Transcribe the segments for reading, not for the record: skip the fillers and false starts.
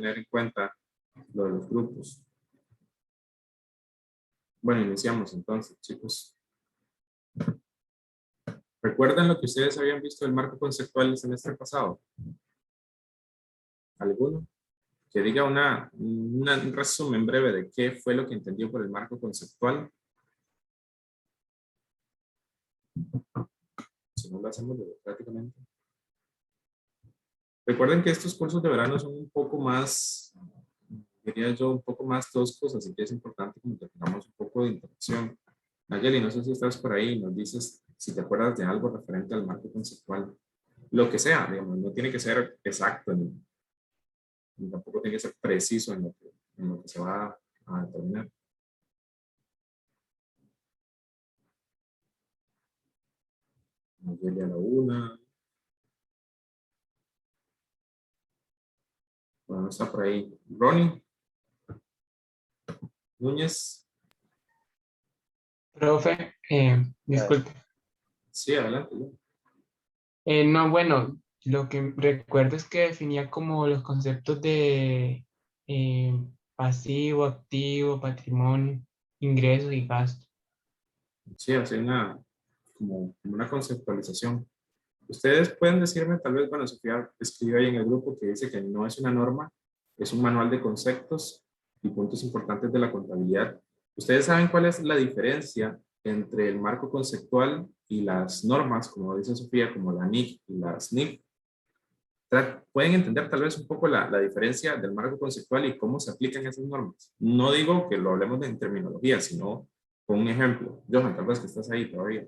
tener en cuenta lo de los grupos. Bueno, iniciamos entonces, chicos. ¿Recuerdan lo que ustedes habían visto del marco conceptual el semestre pasado? ¿Alguno? Que diga un resumen breve de qué fue lo que entendió por el marco conceptual. Si no lo hacemos prácticamente. Recuerden que estos cursos de verano son un poco más, diría yo, un poco más toscos, así que es importante que tengamos un poco de interacción. Nayeli, no sé si estás por ahí, nos dices si te acuerdas de algo referente al marco conceptual. Lo que sea, digamos, no tiene que ser exacto, ni tampoco tiene que ser preciso en lo que se va a determinar. Nayeli a la una. Bueno, está por ahí. Ronnie. Núñez. Profe, disculpe. Sí, adelante. No, bueno, lo que recuerdo es que definía como los conceptos de pasivo, activo, patrimonio, ingresos y gastos. Sí, hace como una conceptualización. Ustedes pueden decirme, tal vez, bueno, Sofía escribe ahí en el grupo que dice que no es una norma, es un manual de conceptos y puntos importantes de la contabilidad. ¿Ustedes saben cuál es la diferencia entre el marco conceptual y las normas, como dice Sofía, como la NIC y la SNIF? ¿Pueden entender tal vez un poco la diferencia del marco conceptual y cómo se aplican esas normas? No digo que lo hablemos en terminología, sino con un ejemplo. Johan, tal vez que estás ahí todavía.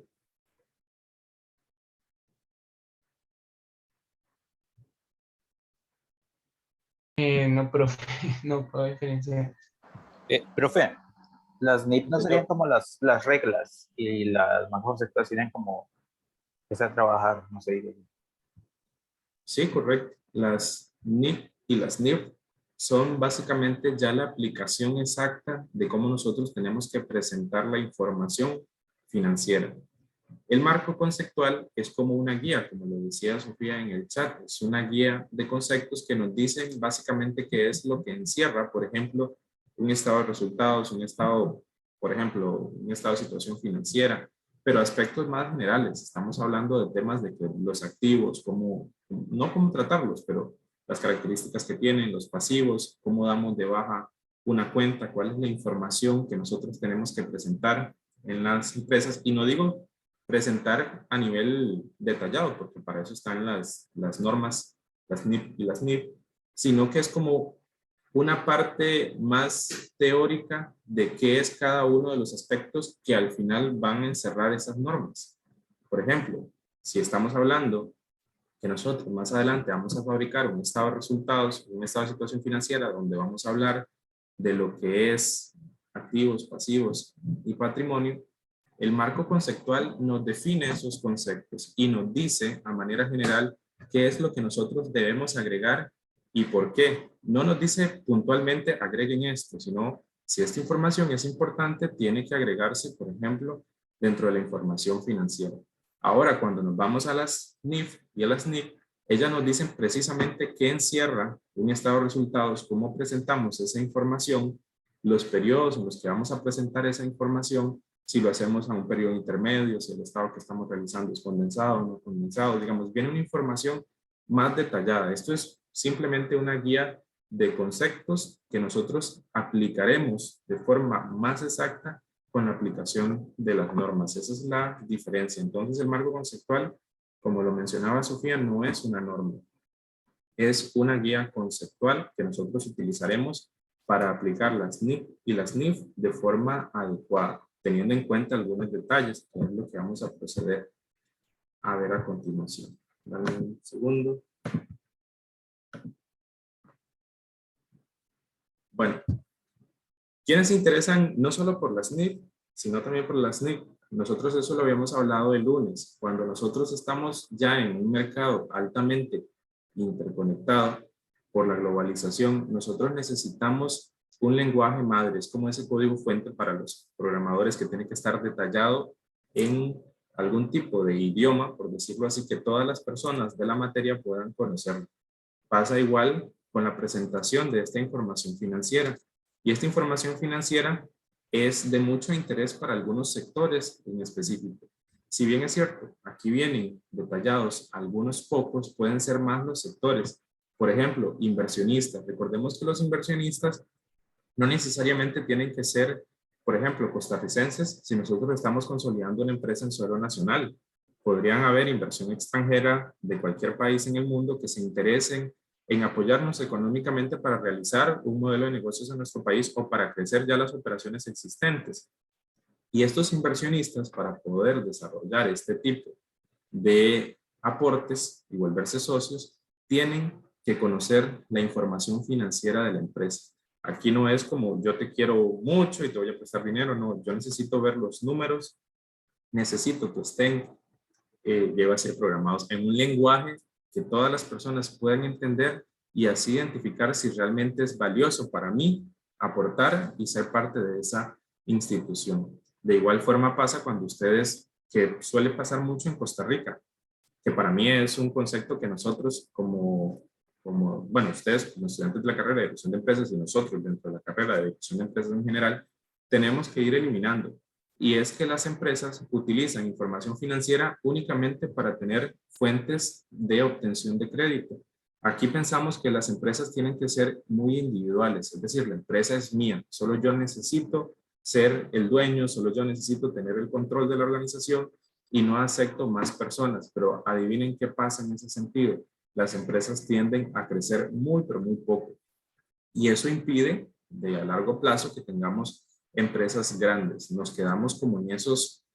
No, profe, no puedo diferenciar. Profe, las NIP no Sí, serían como las reglas y las más conceptuales serían como empezar a trabajar, no sé. sí, correcto. Las NIP y las NIF son básicamente ya la aplicación exacta de cómo nosotros tenemos que presentar la información financiera. El marco conceptual es como una guía, como lo decía Sofía en el chat, es una guía de conceptos que nos dicen básicamente qué es lo que encierra, por ejemplo, un estado de resultados, un estado, por ejemplo, un estado de situación financiera, pero aspectos más generales. Estamos hablando de temas de que los activos, no cómo tratarlos, pero las características que tienen, los pasivos, cómo damos de baja una cuenta, cuál es la información que nosotros tenemos que presentar en las empresas. Y no digo presentar a nivel detallado, porque para eso están las normas, las NIP y las NIF, sino que es como una parte más teórica de qué es cada uno de los aspectos que al final van a encerrar esas normas. Por ejemplo, si estamos hablando que nosotros más adelante vamos a fabricar un estado de resultados, un estado de situación financiera, donde vamos a hablar de lo que es activos, pasivos y patrimonio, el marco conceptual nos define esos conceptos y nos dice a manera general qué es lo que nosotros debemos agregar y por qué. No nos dice puntualmente agreguen esto, sino si esta información es importante, tiene que agregarse, por ejemplo, dentro de la información financiera. Ahora, cuando nos vamos a las NIF y a las NIC, ellas nos dicen precisamente qué encierra un estado de resultados, cómo presentamos esa información, los periodos en los que vamos a presentar esa información, si lo hacemos a un periodo intermedio, si el estado que estamos realizando es condensado o no condensado, digamos, viene una información más detallada. Esto es simplemente una guía de conceptos que nosotros aplicaremos de forma más exacta con la aplicación de las normas. Esa es la diferencia. Entonces, el marco conceptual, como lo mencionaba Sofía, no es una norma. Es una guía conceptual que nosotros utilizaremos para aplicar las NIP y las NIF de forma adecuada, teniendo en cuenta algunos detalles, que es lo que vamos a proceder a ver a continuación. Dame un segundo. Bueno, ¿quiénes se interesan no solo por las NIP, sino también por las NIF? Nosotros eso lo habíamos hablado el lunes. Cuando nosotros estamos ya en un mercado altamente interconectado por la globalización, nosotros necesitamos un lenguaje madre. Es como ese código fuente para los programadores que tiene que estar detallado en algún tipo de idioma, por decirlo así, que todas las personas de la materia puedan conocerlo. Pasa igual con la presentación de esta información financiera. Y esta información financiera es de mucho interés para algunos sectores en específico. Si bien es cierto, aquí vienen detallados algunos pocos, pueden ser más los sectores. Por ejemplo, inversionistas. Recordemos que los inversionistas no necesariamente tienen que ser, por ejemplo, costarricenses. Si nosotros estamos consolidando una empresa en suelo nacional, podrían haber inversión extranjera de cualquier país en el mundo que se interesen en apoyarnos económicamente para realizar un modelo de negocios en nuestro país o para crecer ya las operaciones existentes. Y estos inversionistas, para poder desarrollar este tipo de aportes y volverse socios, tienen que conocer la información financiera de la empresa. Aquí no es como yo te quiero mucho y te voy a prestar dinero, no, yo necesito ver los números, necesito que estén, deben ser programados en un lenguaje que todas las personas puedan entender y así identificar si realmente es valioso para mí aportar y ser parte de esa institución. De igual forma pasa cuando ustedes, que suele pasar mucho en Costa Rica, que para mí es un concepto que nosotros bueno, ustedes como estudiantes de la carrera de dirección de empresas y nosotros dentro de la carrera de dirección de empresas en general, tenemos que ir eliminando. Y es que las empresas utilizan información financiera únicamente para tener fuentes de obtención de crédito. Aquí pensamos que las empresas tienen que ser muy individuales, es decir, la empresa es mía, solo yo necesito ser el dueño, solo yo necesito tener el control de la organización y no acepto más personas. Pero adivinen qué pasa en ese sentido. Las empresas tienden a crecer muy, pero muy poco. Y eso impide de a largo plazo que tengamos empresas grandes. Nos quedamos como en esos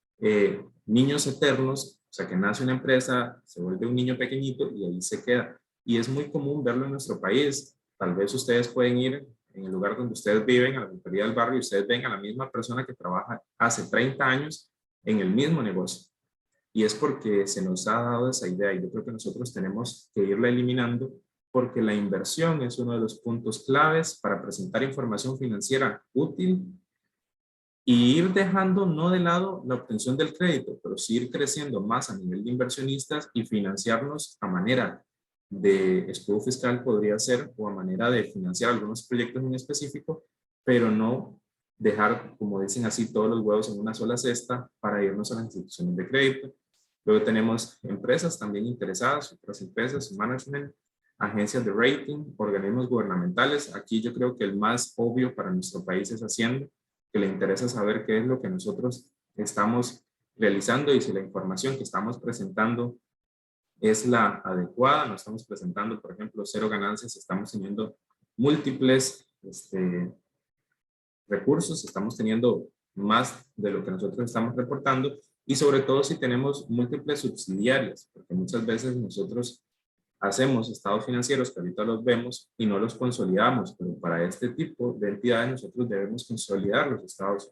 niños eternos, o sea, que nace una empresa, se vuelve un niño pequeñito y ahí se queda. Y es muy común verlo en nuestro país. Tal vez ustedes pueden ir en el lugar donde ustedes viven, a la pulpería del barrio, y ustedes ven a la misma persona que trabaja hace 30 años en el mismo negocio. Y es porque se nos ha dado esa idea y yo creo que nosotros tenemos que irla eliminando porque la inversión es uno de los puntos claves para presentar información financiera útil y ir dejando no de lado la obtención del crédito, pero sí ir creciendo más a nivel de inversionistas y financiarnos a manera de escudo fiscal podría ser o a manera de financiar algunos proyectos en específico, pero no dejar, como dicen así, todos los huevos en una sola cesta para irnos a las instituciones de crédito. Luego tenemos empresas también interesadas, otras empresas, management, agencias de rating, organismos gubernamentales. Aquí yo creo que el más obvio para nuestro país es Hacienda, que le interesa saber qué es lo que nosotros estamos realizando y si la información que estamos presentando es la adecuada. No estamos presentando, por ejemplo, cero ganancias, estamos teniendo múltiples recursos, estamos teniendo más de lo que nosotros estamos reportando y sobre todo si tenemos múltiples subsidiarias, porque muchas veces nosotros hacemos estados financieros que ahorita los vemos y no los consolidamos, pero para este tipo de entidades nosotros debemos consolidar los estados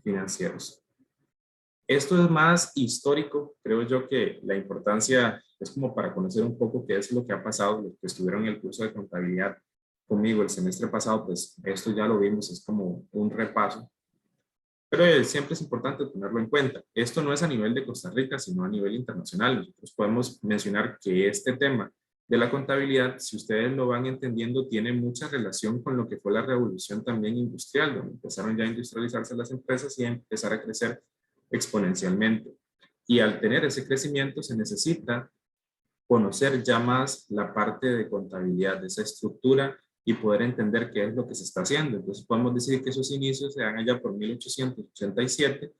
financieros. Esto es más histórico, creo yo que la importancia es como para conocer un poco qué es lo que ha pasado, los que estuvieron en el curso de contabilidad conmigo el semestre pasado, pues esto ya lo vimos, es como un repaso. Pero siempre es importante tenerlo en cuenta. Esto no es a nivel de Costa Rica, sino a nivel internacional. Nosotros podemos mencionar que este tema de la contabilidad, si ustedes lo van entendiendo, tiene mucha relación con lo que fue la revolución también industrial, donde empezaron ya a industrializarse las empresas y a empezar a crecer exponencialmente. Y al tener ese crecimiento se necesita conocer ya más la parte de contabilidad, de esa estructura y poder entender qué es lo que se está haciendo. Entonces podemos decir que esos inicios se dan allá por 1887,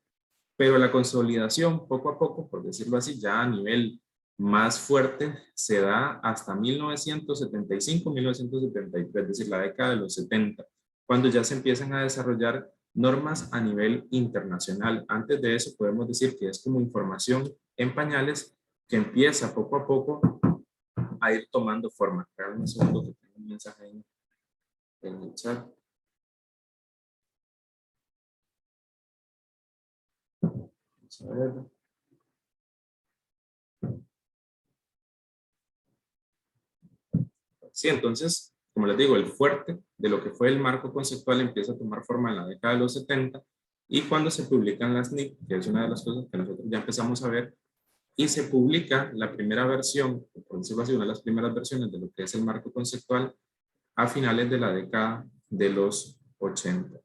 pero la consolidación poco a poco, por decirlo así, ya a nivel más fuerte, se da hasta 1975, 1973, es decir, la década de los 70, cuando ya se empiezan a desarrollar normas a nivel internacional. Antes de eso podemos decir que es como información en pañales que empieza poco a poco a ir tomando forma. Espera un segundo que tengo un mensaje en el chat. Vamos a ver. Sí, entonces, como les digo, el fuerte de lo que fue el marco conceptual empieza a tomar forma en la década de los 70 y cuando se publican las NIC, que es una de las cosas que nosotros ya empezamos a ver, y se publica la primera versión, por decirlo así, una de las primeras versiones de lo que es el marco conceptual, a finales de la década de los 80.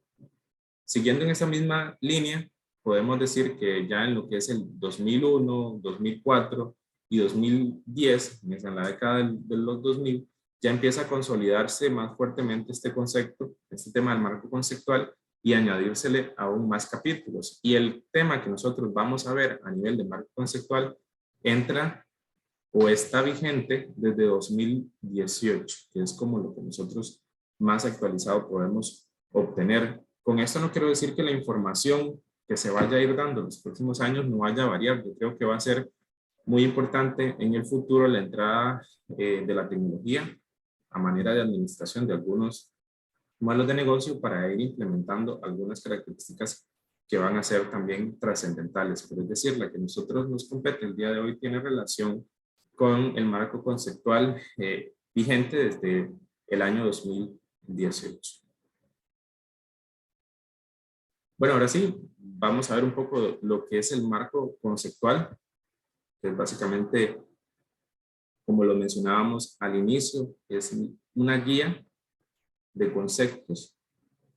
Siguiendo en esa misma línea, podemos decir que ya en lo que es el 2001, 2004 y 2010, en la década de los 2000, ya empieza a consolidarse más fuertemente este concepto, este tema del marco conceptual, y añadírsele aún más capítulos. Y el tema que nosotros vamos a ver a nivel de marco conceptual entra o está vigente desde 2018, que es como lo que nosotros más actualizado podemos obtener. Con esto no quiero decir que la información que se vaya a ir dando en los próximos años no vaya a variar. Yo creo que va a ser muy importante en el futuro la entrada de la tecnología a manera de administración de algunos modelos de negocio para ir implementando algunas características que van a ser también trascendentales. Pero es decir, la que nosotros nos compete el día de hoy tiene relación con el marco conceptual vigente desde el año 2018. Bueno, ahora sí, vamos a ver un poco lo que es el marco conceptual, que es básicamente, como lo mencionábamos al inicio, es una guía de conceptos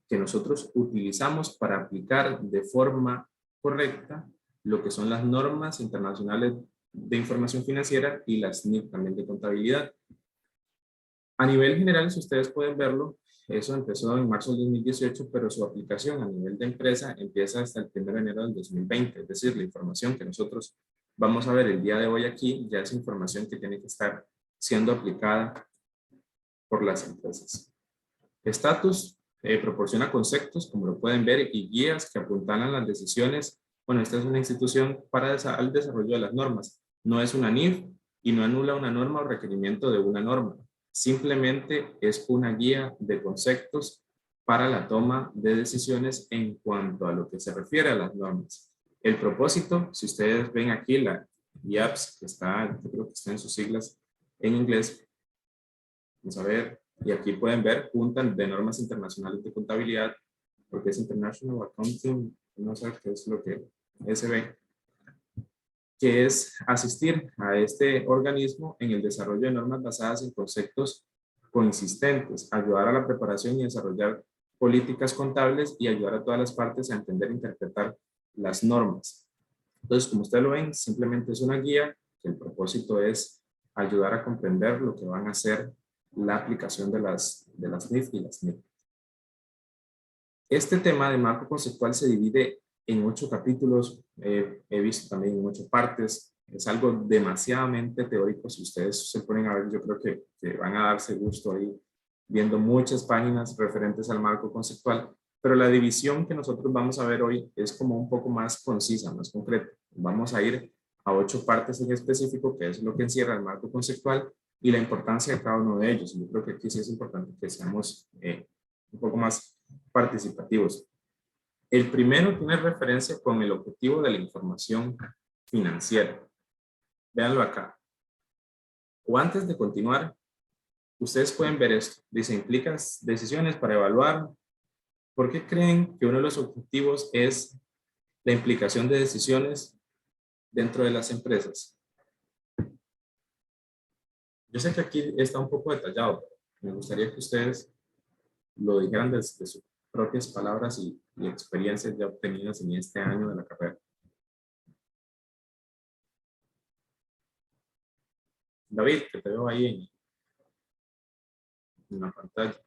que nosotros utilizamos para aplicar de forma correcta lo que son las normas internacionales de información financiera y las NIF también de contabilidad. A nivel general, si ustedes pueden verlo, eso empezó en marzo del 2018, pero su aplicación a nivel de empresa empieza hasta el 1 de enero del 2020. Es decir, la información que nosotros vamos a ver el día de hoy aquí ya es información que tiene que estar siendo aplicada por las empresas. Estatus proporciona conceptos, como lo pueden ver, y guías que apuntalan las decisiones. Bueno, esta es una institución para el desarrollo de las normas. No es una NIF y no anula una norma o requerimiento de una norma. Simplemente es una guía de conceptos para la toma de decisiones en cuanto a lo que se refiere a las normas. El propósito, si ustedes ven aquí la IAPS, que está, yo creo que está en sus siglas en inglés, vamos a ver, y aquí pueden ver, juntan de normas internacionales de contabilidad, porque es International Accounting, no sé qué es lo que SB, que es asistir a este organismo en el desarrollo de normas basadas en conceptos consistentes, ayudar a la preparación y desarrollar políticas contables y ayudar a todas las partes a entender e interpretar las normas. Entonces, como ustedes lo ven, simplemente es una guía que el propósito es ayudar a comprender lo que van a hacer la aplicación de las NIF y las NIF. Este tema de marco conceptual se divide en 8 capítulos, he visto también en 8 partes, es algo demasiadamente teórico. Si ustedes se ponen a ver, yo creo que van a darse gusto ahí viendo muchas páginas referentes al marco conceptual, pero la división que nosotros vamos a ver hoy es como un poco más concisa, más concreta. Vamos a ir a 8 partes en específico, que es lo que encierra el marco conceptual y la importancia de cada uno de ellos. Yo creo que aquí sí es importante que seamos un poco más participativos. El primero tiene referencia con el objetivo de la información financiera. Véanlo acá. O antes de continuar, ustedes pueden ver esto. Dice, implica decisiones para evaluar. ¿Por qué creen que uno de los objetivos es la implicación de decisiones dentro de las empresas? Yo sé que aquí está un poco detallado, pero me gustaría que ustedes lo dijeran desde sus propias palabras y experiencias ya obtenidas en este año de la carrera. David, que te veo ahí en la pantalla.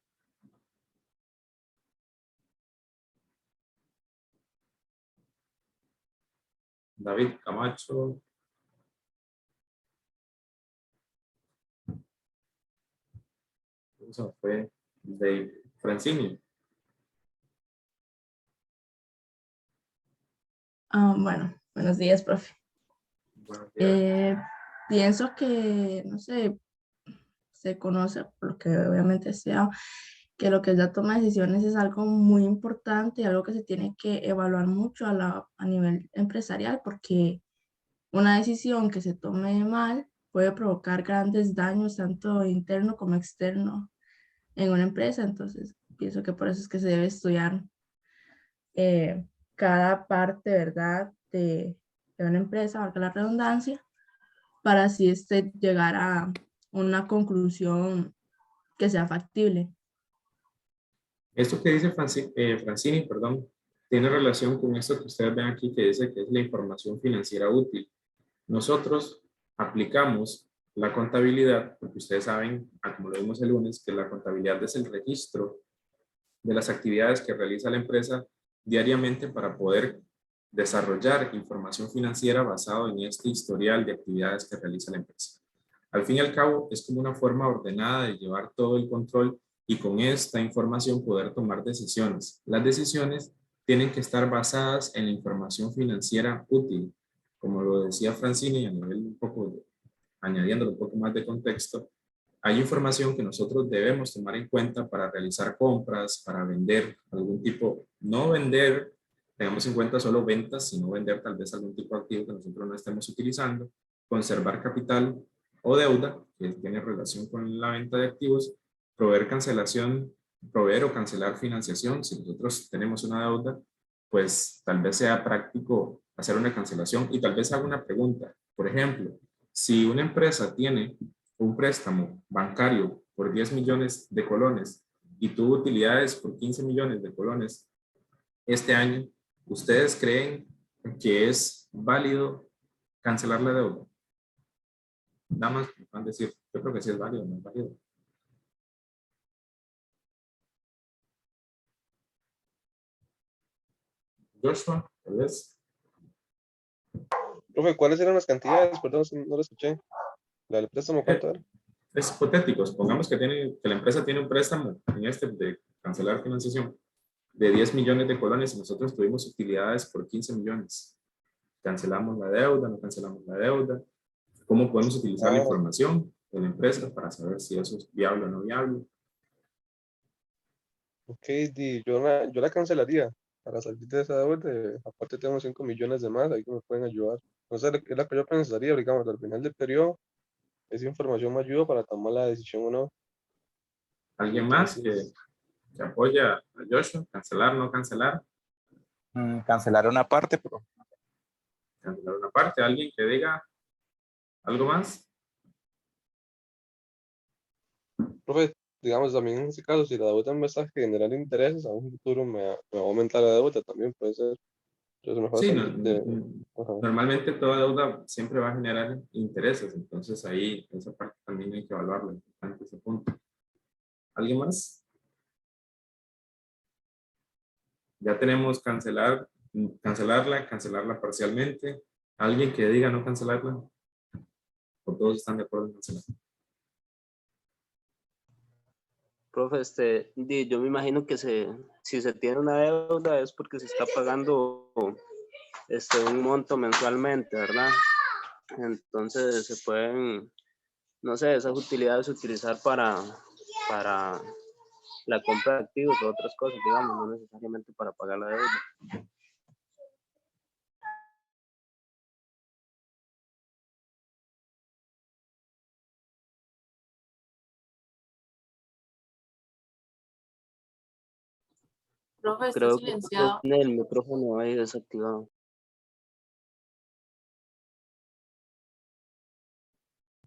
David Camacho. Eso fue de Francini. Bueno, buenos días, profe. Buenos días. Pienso que, no sé, se conoce, por lo que obviamente sea, que lo que es la toma de decisiones es algo muy importante, algo que se tiene que evaluar mucho a nivel empresarial, porque una decisión que se tome mal puede provocar grandes daños, tanto interno como externo, en una empresa. Entonces, pienso que por eso es que se debe estudiar cada parte, ¿verdad?, de una empresa, valga la redundancia, para así llegar a una conclusión que sea factible. Esto que dice Francini, perdón, tiene relación con esto que ustedes ven aquí que dice que es la información financiera útil. Nosotros aplicamos la contabilidad, porque ustedes saben, como lo vimos el lunes, que la contabilidad es el registro de las actividades que realiza la empresa diariamente para poder desarrollar información financiera basado en este historial de actividades que realiza la empresa. Al fin y al cabo, es como una forma ordenada de llevar todo el control y con esta información poder tomar decisiones. Las decisiones tienen que estar basadas en la información financiera útil. Como lo decía Francini, a nivel un poco, añadiéndole un poco más de contexto, hay información que nosotros debemos tomar en cuenta para realizar compras, para vender algún tipo, no vender, tengamos en cuenta solo ventas, sino vender tal vez algún tipo de activo que nosotros no estemos utilizando, conservar capital o deuda, que tiene relación con la venta de activos, proveer cancelación, proveer o cancelar financiación. Si nosotros tenemos una deuda, pues tal vez sea práctico hacer una cancelación y tal vez haga una pregunta. Por ejemplo, si una empresa tiene un préstamo bancario por 10 millones de colones y tuvo utilidades por 15 millones de colones este año, ¿ustedes creen que es válido cancelar la deuda? Damas, van a decir, yo creo que sí es válido, no es válido. Joshua, tal vez. Profe, ¿cuáles eran las cantidades? Perdón, no lo escuché. ¿La del préstamo cuánto era? Es hipotético. Pongamos que la empresa tiene un préstamo en de cancelar financiación de 10 millones de colones y nosotros tuvimos utilidades por 15 millones. ¿Cancelamos la deuda? ¿No cancelamos la deuda? ¿Cómo podemos utilizar la información de la empresa para saber si eso es viable o no viable? Ok, yo la cancelaría para salir de esa deuda. Aparte tengo 5 millones de más, ahí que me pueden ayudar. Entonces, es la que yo pensaría, digamos, al final del periodo, esa información me ayuda para tomar la decisión o no. ¿Alguien más que apoya a Joshua? ¿Cancelar, no cancelar? Cancelar una parte, pero Cancelar una parte. ¿Alguien que diga algo más? Profe, digamos, también en ese caso, si la deuda me está generando intereses, a un futuro me va a aumentar la deuda también, puede ser. Entonces, mejor Sí, salir de... Ajá. normalmente toda deuda siempre va a generar intereses, entonces ahí esa parte también hay que evaluarlo, importante ese punto. ¿Alguien más? Ya tenemos cancelarla parcialmente. ¿Alguien que diga no cancelarla? ¿O todos están de acuerdo en cancelarla? Profe, yo me imagino que si se tiene una deuda es porque se está pagando un monto mensualmente, ¿verdad? Entonces se pueden, no sé, esas utilidades utilizar para la compra de activos o otras cosas, digamos, no necesariamente para pagar la deuda. Profe, está Creo que silenciado. tiene el micrófono ahí desactivado.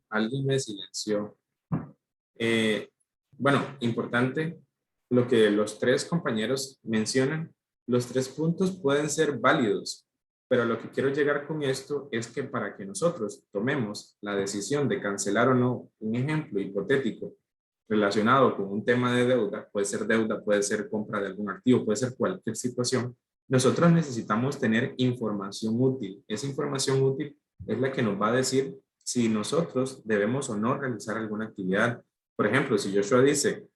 Alguien me silenció. Bueno, importante lo que los tres compañeros mencionan. Los 3 puntos pueden ser válidos, pero lo que quiero llegar con esto es que para que nosotros tomemos la decisión de cancelar o no un ejemplo hipotético relacionado con un tema de deuda, puede ser compra de algún activo, puede ser cualquier situación, nosotros necesitamos tener información útil. Esa información útil es la que nos va a decir si nosotros debemos o no realizar alguna actividad. Por ejemplo, si Joshua dice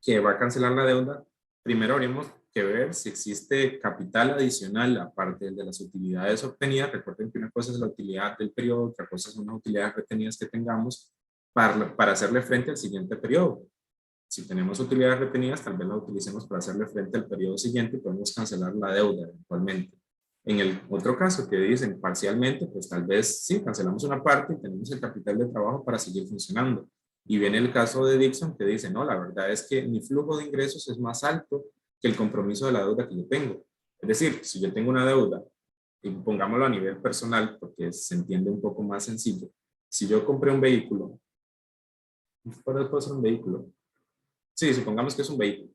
que va a cancelar la deuda, primero habríamos que ver si existe capital adicional aparte de las utilidades obtenidas. Recuerden que una cosa es la utilidad del periodo, otra cosa son las utilidades retenidas que tengamos para hacerle frente al siguiente periodo. Si tenemos utilidades retenidas, tal vez las utilicemos para hacerle frente al periodo siguiente y podemos cancelar la deuda eventualmente. En el otro caso que dicen parcialmente, pues tal vez sí, cancelamos una parte y tenemos el capital de trabajo para seguir funcionando. Y viene el caso de Dixon que dice, no, la verdad es que mi flujo de ingresos es más alto que el compromiso de la deuda que yo tengo. Es decir, si yo tengo una deuda, y pongámoslo a nivel personal, porque se entiende un poco más sencillo, si yo compré un vehículo, ¿cuál puede ser un vehículo? Sí, supongamos que es un vehículo,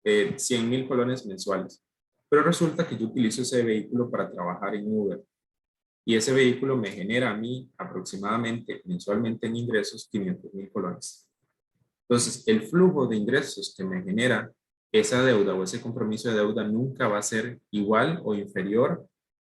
100,000 colones mensuales, pero resulta que yo utilizo ese vehículo para trabajar en Uber y ese vehículo me genera a mí aproximadamente mensualmente en ingresos 500,000 colones. Entonces, el flujo de ingresos que me genera esa deuda o ese compromiso de deuda nunca va a ser igual o inferior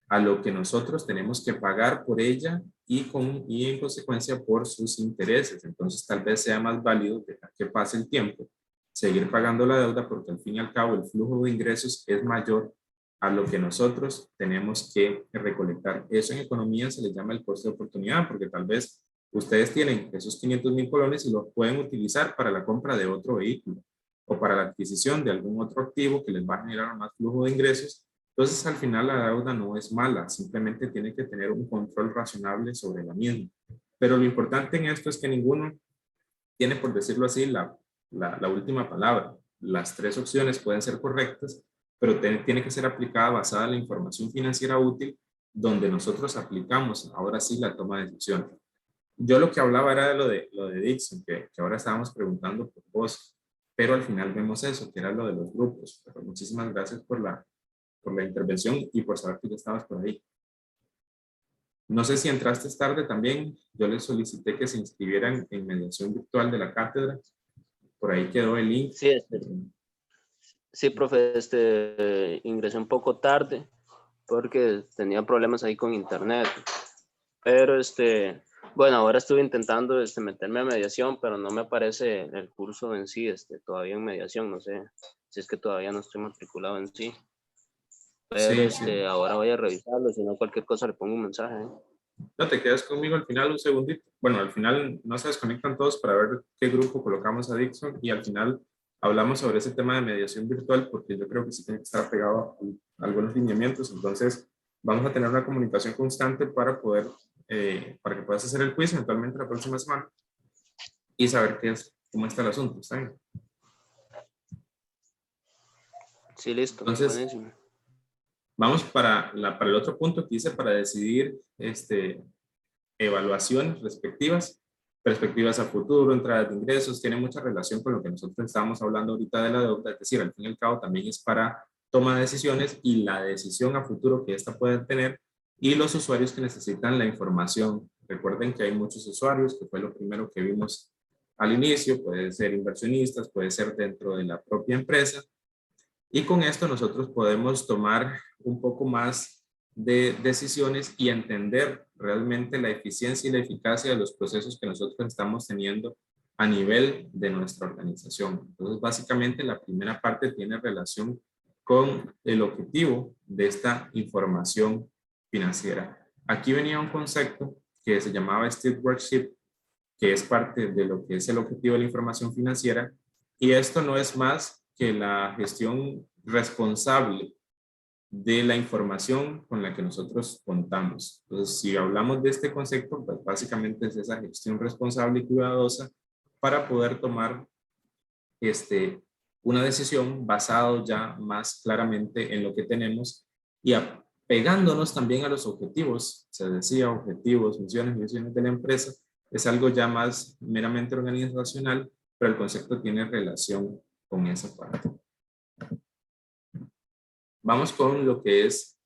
a lo que nosotros tenemos que pagar por ella y en consecuencia por sus intereses. Entonces, tal vez sea más válido dejar que pase el tiempo, seguir pagando la deuda, porque al fin y al cabo el flujo de ingresos es mayor a lo que nosotros tenemos que recolectar. Eso en economía se le llama el costo de oportunidad, porque tal vez ustedes tienen esos 500,000 colones y los pueden utilizar para la compra de otro vehículo o para la adquisición de algún otro activo que les va a generar más flujo de ingresos. Entonces, al final la deuda no es mala, simplemente tiene que tener un control razonable sobre la misma. Pero lo importante en esto es que ninguno tiene, por decirlo así, la última palabra. Las tres opciones pueden ser correctas, pero tiene que ser aplicada basada en la información financiera útil, donde nosotros aplicamos ahora sí la toma de decisiones. Yo lo que hablaba era de lo de Dixon, que ahora estábamos preguntando por vos, pero al final vemos eso, que era lo de los grupos. Pero muchísimas gracias por la intervención y por saber que ya estabas por ahí. No sé si entraste tarde también. Yo les solicité que se inscribieran en mediación virtual de la cátedra. Por ahí quedó el link. Sí, sí, profe, ingresé un poco tarde porque tenía problemas ahí con internet. Pero bueno, ahora estuve intentando meterme a mediación, pero no me aparece el curso en sí, todavía en mediación. No sé si es que todavía no estoy matriculado en sí. Pero Sí. ahora voy a revisarlo, si no cualquier cosa le pongo un mensaje. No te quedas conmigo al final un segundito. Bueno, al final no se desconectan todos para ver qué grupo colocamos a Dixon y al final hablamos sobre ese tema de mediación virtual porque yo creo que sí tiene que estar pegado a algunos lineamientos. Entonces vamos a tener una comunicación constante para poder, para que puedas hacer el quiz eventualmente la próxima semana y saber cómo está el asunto. ¿Está bien? Sí, listo. Entonces, buenísimo. Vamos para el otro punto que dice para decidir evaluaciones respectivas, perspectivas a futuro, entradas de ingresos, tiene mucha relación con lo que nosotros estamos hablando ahorita de la deuda, es decir, al fin y al cabo también es para toma de decisiones y la decisión a futuro que ésta puede tener y los usuarios que necesitan la información. Recuerden que hay muchos usuarios, que fue lo primero que vimos al inicio, pueden ser inversionistas, puede ser dentro de la propia empresa, y con esto nosotros podemos tomar un poco más de decisiones y entender realmente la eficiencia y la eficacia de los procesos que nosotros estamos teniendo a nivel de nuestra organización. Entonces, básicamente, la primera parte tiene relación con el objetivo de esta información financiera. Aquí venía un concepto que se llamaba stewardship, que es parte de lo que es el objetivo de la información financiera, y esto no es más que la gestión responsable de la información con la que nosotros contamos. Entonces, si hablamos de este concepto, pues básicamente es esa gestión responsable y cuidadosa para poder tomar una decisión basado ya más claramente en lo que tenemos y apegándonos también a los objetivos. Se decía objetivos, misiones y visiones de la empresa. Es algo ya más meramente organizacional, pero el concepto tiene relación con esa parte. Vamos con lo que es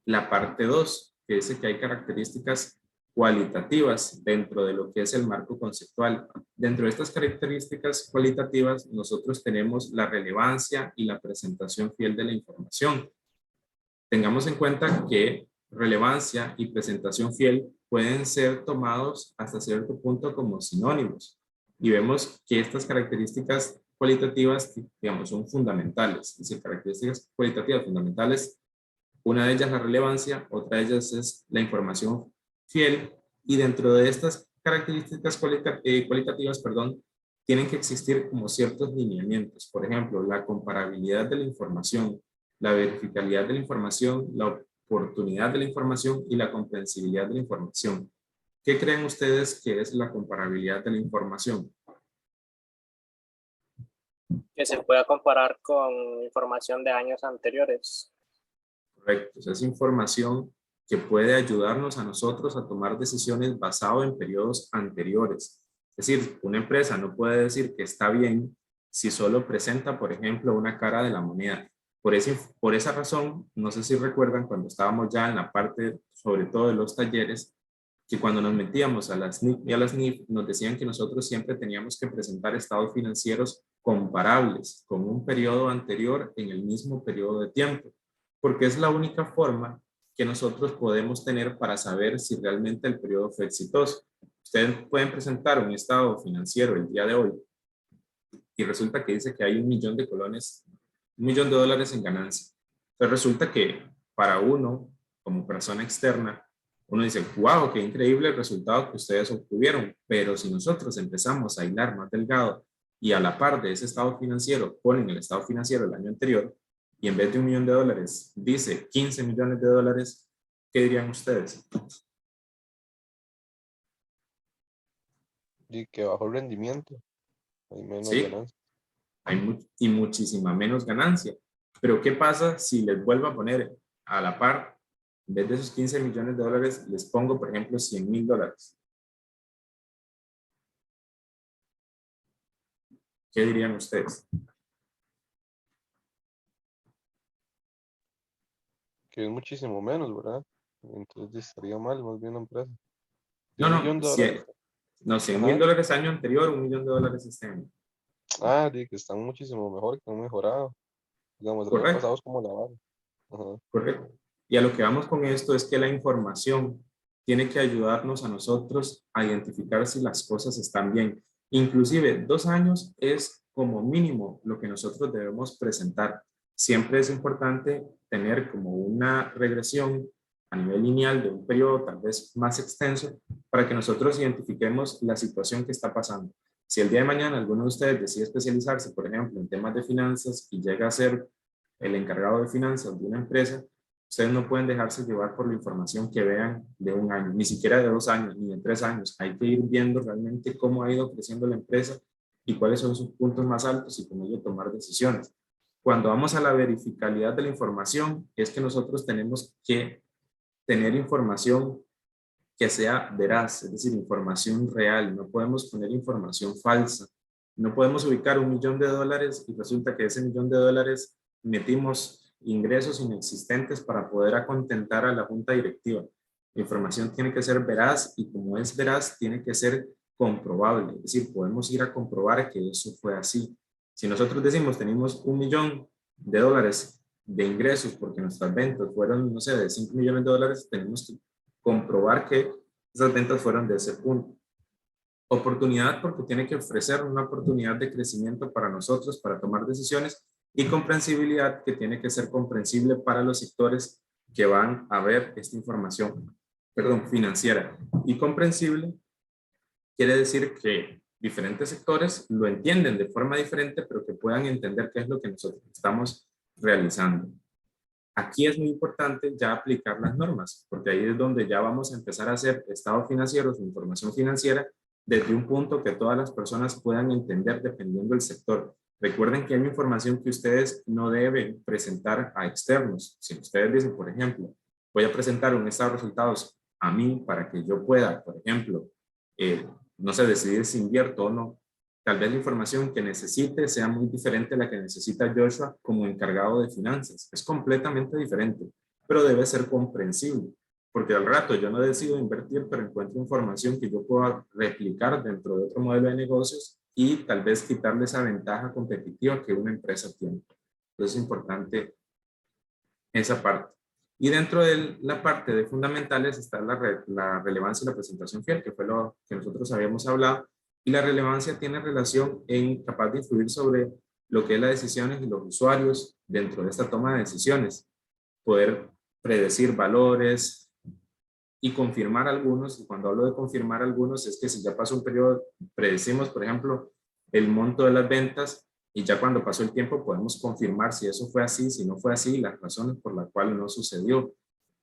la parte 2, que dice que hay características cualitativas dentro de lo que es el marco conceptual. Dentro de estas características cualitativas, nosotros tenemos la relevancia y la presentación fiel de la información. Tengamos en cuenta que relevancia y presentación fiel pueden ser tomados hasta cierto punto como sinónimos. Y vemos que estas características cualitativas, digamos, son fundamentales. Es decir, características cualitativas fundamentales. Una de ellas la relevancia, otra de ellas es la información fiel, y dentro de estas características cualitativas, tienen que existir como ciertos lineamientos. Por ejemplo, la comparabilidad de la información, la verificabilidad de la información, la oportunidad de la información y la comprensibilidad de la información. ¿Qué creen ustedes que es la comparabilidad de la información? Que se pueda comparar con información de años anteriores. Correcto, es información que puede ayudarnos a nosotros a tomar decisiones basado en periodos anteriores. Es decir, una empresa no puede decir que está bien si solo presenta, por ejemplo, una cara de la moneda. Por esa razón, no sé si recuerdan cuando estábamos ya en la parte, sobre todo de los talleres, que cuando nos metíamos a las NIC y a las NIF, nos decían que nosotros siempre teníamos que presentar estados financieros comparables con un periodo anterior en el mismo periodo de tiempo, porque es la única forma que nosotros podemos tener para saber si realmente el periodo fue exitoso. Ustedes pueden presentar un estado financiero el día de hoy y resulta que dice que hay $1 millón en ganancia. Entonces resulta que para uno, como persona externa, uno dice, wow, qué increíble el resultado que ustedes obtuvieron, pero si nosotros empezamos a hilar más delgado y a la par de ese estado financiero ponen el estado financiero del año anterior y en vez de $1 millón dice $15 millones, ¿qué dirían ustedes? Y que bajó el rendimiento, hay menos Sí, ganancia. y muchísima menos ganancia. Pero ¿qué pasa si les vuelvo a poner a la par, en vez de esos $15 millones, les pongo, por ejemplo, $100,000? ¿Qué dirían ustedes? Que es muchísimo menos, ¿verdad? Entonces estaría mal, más bien la empresa. No, $1 no, millón de dólares. no, $100 Ajá. mil año anterior, $1 millón este año. Ah, de que están muchísimo mejor, que han mejorado. Digamos, el año Correcto. pasado es como la base. Ajá. Correcto. Y a lo que vamos con esto es que la información tiene que ayudarnos a nosotros a identificar si las cosas están bien. Inclusive 2 años es como mínimo lo que nosotros debemos presentar. Siempre es importante tener como una regresión a nivel lineal de un periodo tal vez más extenso para que nosotros identifiquemos la situación que está pasando. Si el día de mañana alguno de ustedes decide especializarse, por ejemplo, en temas de finanzas y llega a ser el encargado de finanzas de una empresa, ustedes no pueden dejarse llevar por la información que vean de 1 año, ni siquiera de 2 años, ni de 3 años. Hay que ir viendo realmente cómo ha ido creciendo la empresa y cuáles son sus puntos más altos y con ello tomar decisiones. Cuando vamos a la verificabilidad de la información, es que nosotros tenemos que tener información que sea veraz, es decir, información real. No podemos poner información falsa. No podemos ubicar $1 millón y resulta que ese $1 millón metimos ingresos inexistentes para poder acontentar a la junta directiva. La información tiene que ser veraz y como es veraz, tiene que ser comprobable. Es decir, podemos ir a comprobar que eso fue así. Si nosotros decimos tenemos $1 millón de ingresos porque nuestras ventas fueron, no sé, de $5 millones, tenemos que comprobar que esas ventas fueron de ese punto. Oportunidad porque tiene que ofrecer una oportunidad de crecimiento para nosotros, para tomar decisiones, y comprensibilidad que tiene que ser comprensible para los sectores que van a ver esta información, financiera. Y comprensible quiere decir que diferentes sectores lo entienden de forma diferente, pero que puedan entender qué es lo que nosotros estamos realizando. Aquí es muy importante ya aplicar las normas, porque ahí es donde ya vamos a empezar a hacer estados financieros, información financiera, desde un punto que todas las personas puedan entender dependiendo del sector. Recuerden que hay información que ustedes no deben presentar a externos. Si ustedes dicen, por ejemplo, voy a presentar un estado de resultados a mí para que yo pueda, por ejemplo, no sé, decidir si invierto o no, tal vez la información que necesite sea muy diferente a la que necesita Joshua como encargado de finanzas. Es completamente diferente, pero debe ser comprensible. Porque al rato yo no decido invertir, pero encuentro información que yo pueda replicar dentro de otro modelo de negocios y tal vez quitarle esa ventaja competitiva que una empresa tiene. Entonces es importante esa parte. Y dentro de la parte de fundamentales está la relevancia y la presentación fiel, que fue lo que nosotros habíamos hablado. Y la relevancia tiene relación en capaz de influir sobre lo que es las decisiones y los usuarios dentro de esta toma de decisiones. Poder predecir valores y confirmar algunos. Y cuando hablo de confirmar algunos es que si ya pasó un periodo, predecimos, por ejemplo, el monto de las ventas y ya cuando pasó el tiempo podemos confirmar si eso fue así, si no fue así, las razones por las cuales no sucedió.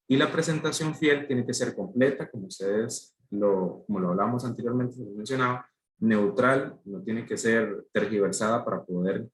Y la presentación fiel tiene que ser completa, como ustedes como lo hablamos anteriormente, lo mencionaba, neutral, no tiene que ser tergiversada para poder,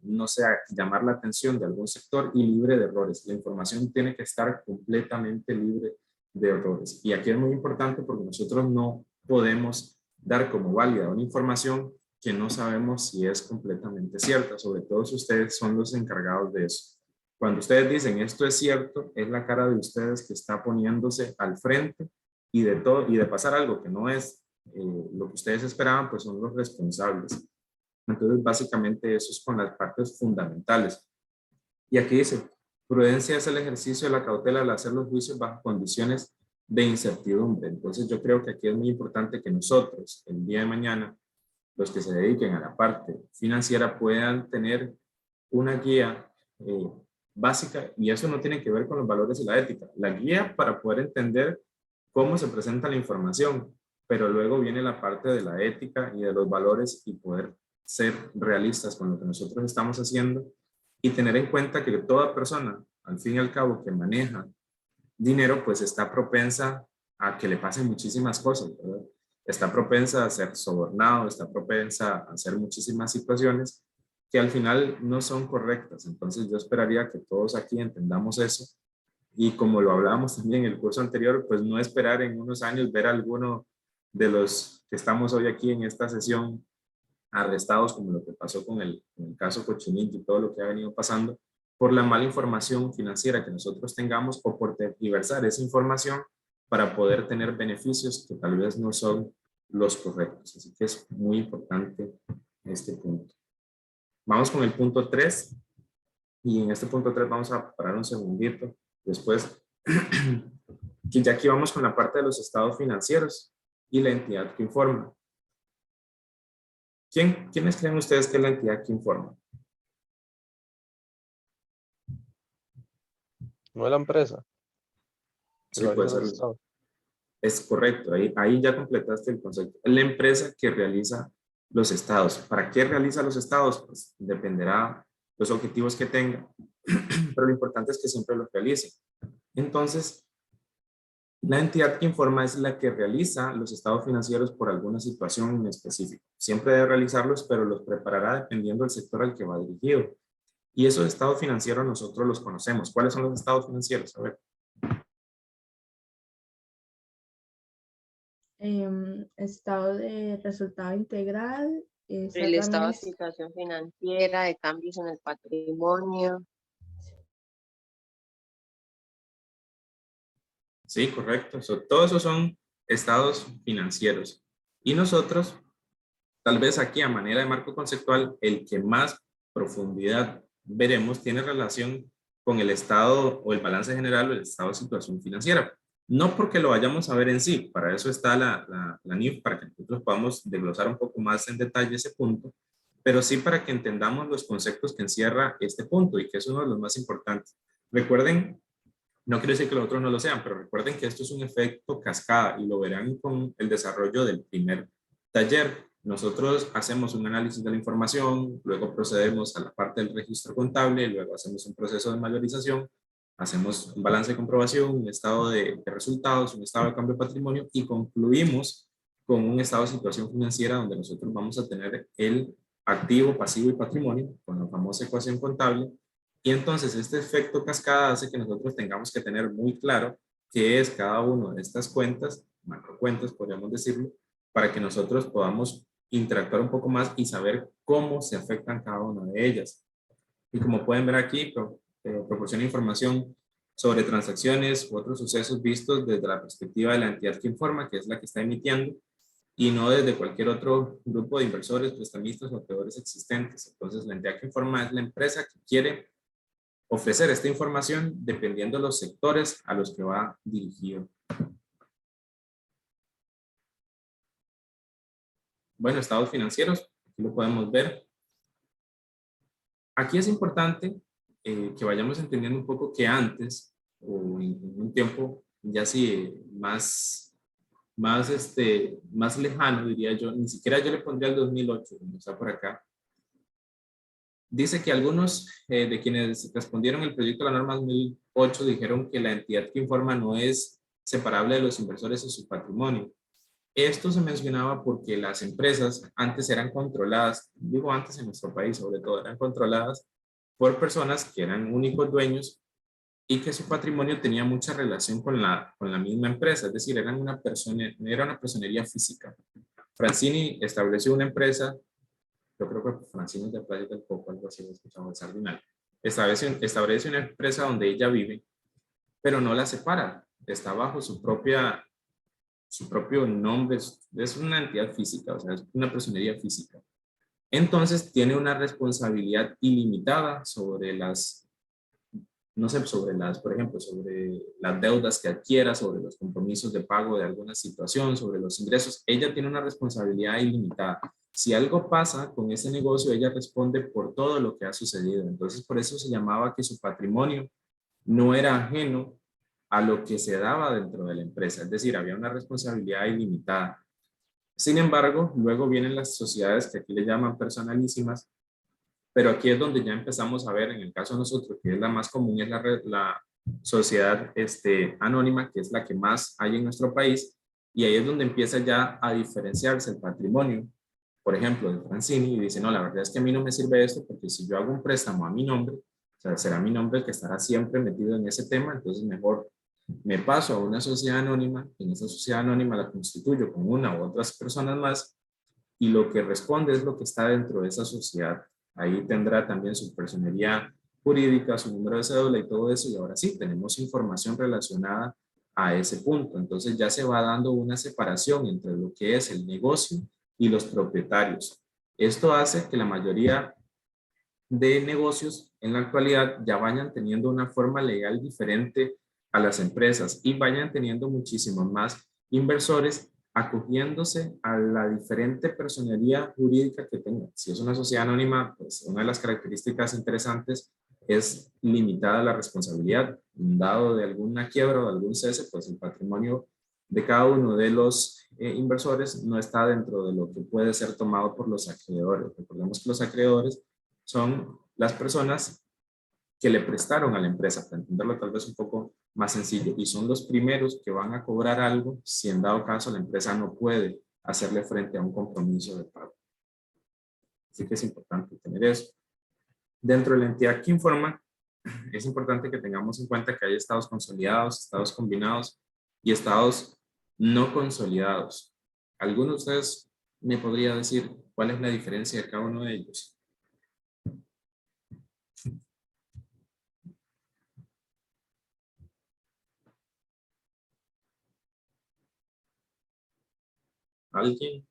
no sé, llamar la atención de algún sector y libre de errores. La información tiene que estar completamente libre de errores. Y aquí es muy importante porque nosotros no podemos dar como válida una información que no sabemos si es completamente cierta, sobre todo si ustedes son los encargados de eso. Cuando ustedes dicen esto es cierto, es la cara de ustedes que está poniéndose al frente y de todo, y de pasar algo que no es lo que ustedes esperaban, pues son los responsables. Entonces, básicamente eso es con las partes fundamentales. Y aquí dice, prudencia es el ejercicio de la cautela al hacer los juicios bajo condiciones de incertidumbre. Entonces, yo creo que aquí es muy importante que nosotros, el día de mañana, los que se dediquen a la parte financiera, puedan tener una guía básica, y eso no tiene que ver con los valores y la ética. La guía para poder entender cómo se presenta la información, pero luego viene la parte de la ética y de los valores y poder ser realistas con lo que nosotros estamos haciendo y tener en cuenta que toda persona, al fin y al cabo, que maneja dinero, pues está propensa a que le pasen muchísimas cosas, ¿verdad? Está propensa a ser sobornado, está propensa a hacer muchísimas situaciones que al final no son correctas. Entonces yo esperaría que todos aquí entendamos eso y como lo hablábamos también en el curso anterior, pues no esperar en unos años ver a alguno de los que estamos hoy aquí en esta sesión arrestados, como lo que pasó con el caso Cochinito y todo lo que ha venido pasando, por la mala información financiera que nosotros tengamos o por tergiversar esa información para poder tener beneficios que tal vez no son los correctos. Así que es muy importante este punto. Vamos con el punto 3 y en este punto 3 vamos a parar un segundito. Después, que ya aquí vamos con la parte de los estados financieros y la entidad que informa. ¿Quiénes creen ustedes que es la entidad que informa? No es la empresa. Sí, puede ser. Es correcto, ahí ya completaste el concepto. La empresa que realiza los estados. ¿Para qué realiza los estados? Pues dependerá los objetivos que tenga, pero lo importante es que siempre los realice. Entonces, la entidad que informa es la que realiza los estados financieros por alguna situación en específico. Siempre debe realizarlos, pero los preparará dependiendo del sector al que va dirigido. Y esos estados financieros nosotros los conocemos. ¿Cuáles son los estados financieros? A ver. Estado de resultado integral. El estado de situación financiera, de cambios en el patrimonio. Sí, correcto. Todos esos son estados financieros. Y nosotros, tal vez aquí a manera de marco conceptual, el que más profundidad veremos tiene relación con el estado o el balance general o el estado de situación financiera. No porque lo vayamos a ver en sí, para eso está la NIF, para que nosotros podamos desglosar un poco más en detalle ese punto, pero sí para que entendamos los conceptos que encierra este punto y que es uno de los más importantes. Recuerden, no quiero decir que los otros no lo sean, pero recuerden que esto es un efecto cascada y lo verán con el desarrollo del primer taller. Nosotros hacemos un análisis de la información, luego procedemos a la parte del registro contable, luego hacemos un proceso de mayorización, hacemos un balance de comprobación, un estado de resultados, un estado de cambio de patrimonio y concluimos con un estado de situación financiera donde nosotros vamos a tener el activo, pasivo y patrimonio con la famosa ecuación contable. Y entonces este efecto cascada hace que nosotros tengamos que tener muy claro qué es cada una de estas cuentas, macrocuentas podríamos decirlo, para que nosotros podamos interactuar un poco más y saber cómo se afectan cada una de ellas. Y como pueden ver aquí, proporciona información sobre transacciones u otros sucesos vistos desde la perspectiva de la entidad que informa, que es la que está emitiendo, y no desde cualquier otro grupo de inversores, prestamistas o acreedores existentes. Entonces, la entidad que informa es la empresa que quiere ofrecer esta información dependiendo de los sectores a los que va dirigido. Bueno, estados financieros, aquí lo podemos ver. Aquí es importante que vayamos entendiendo un poco que antes, o en un tiempo ya sí más lejano, diría yo, ni siquiera yo le pondría el 2008, como está por acá. Dice que algunos de quienes respondieron el proyecto de la norma 2008 dijeron que la entidad que informa no es separable de los inversores y su patrimonio. Esto se mencionaba porque las empresas antes eran controladas, digo antes en nuestro país sobre todo, eran controladas por personas que eran únicos dueños y que su patrimonio tenía mucha relación con la misma empresa, es decir, era una personería física. Francini estableció una empresa yo creo que Francine de Playa del Coco, algo así, he escuchado, el Sardinal, establece una empresa donde ella vive, pero no la separa, está bajo su propio nombre, es una entidad física, o sea, es una personería física. Entonces tiene una responsabilidad ilimitada sobre las, no sé, sobre las, por ejemplo, sobre las deudas que adquiera, sobre los compromisos de pago de alguna situación, sobre los ingresos. Ella tiene una responsabilidad ilimitada. Si algo pasa con ese negocio, ella responde por todo lo que ha sucedido. Entonces, por eso se llamaba que su patrimonio no era ajeno a lo que se daba dentro de la empresa. Es decir, había una responsabilidad ilimitada. Sin embargo, luego vienen las sociedades que aquí le llaman personalísimas, pero aquí es donde ya empezamos a ver, en el caso de nosotros, que es la más común, es la sociedad anónima, que es la que más hay en nuestro país, y ahí es donde empieza ya a diferenciarse el patrimonio, por ejemplo, de Francini, y dice, no, la verdad es que a mí no me sirve esto, porque si yo hago un préstamo a mi nombre, o sea, será mi nombre el que estará siempre metido en ese tema, entonces mejor me paso a una sociedad anónima, en esa sociedad anónima la constituyo con una u otras personas más, y lo que responde es lo que está dentro de esa sociedad. Ahí tendrá también su personería jurídica, su número de cédula y todo eso, y ahora sí, tenemos información relacionada a ese punto. Entonces ya se va dando una separación entre lo que es el negocio y los propietarios. Esto hace que la mayoría de negocios en la actualidad ya vayan teniendo una forma legal diferente a las empresas y vayan teniendo muchísimos más inversores acogiéndose a la diferente personería jurídica que tenga. Si es una sociedad anónima, pues una de las características interesantes es limitada la responsabilidad. Dado de alguna quiebra o de algún cese, pues el patrimonio de cada uno de los inversores no está dentro de lo que puede ser tomado por los acreedores. Recordemos que los acreedores son las personas que le prestaron a la empresa, para entenderlo tal vez un poco más sencillo, y son los primeros que van a cobrar algo si en dado caso la empresa no puede hacerle frente a un compromiso de pago. Así que es importante tener eso. Dentro de la entidad que informa, es importante que tengamos en cuenta que hay estados consolidados, estados combinados y estados no consolidados. ¿Alguno de ustedes me podría decir cuál es la diferencia de cada uno de ellos? ¿Alguien?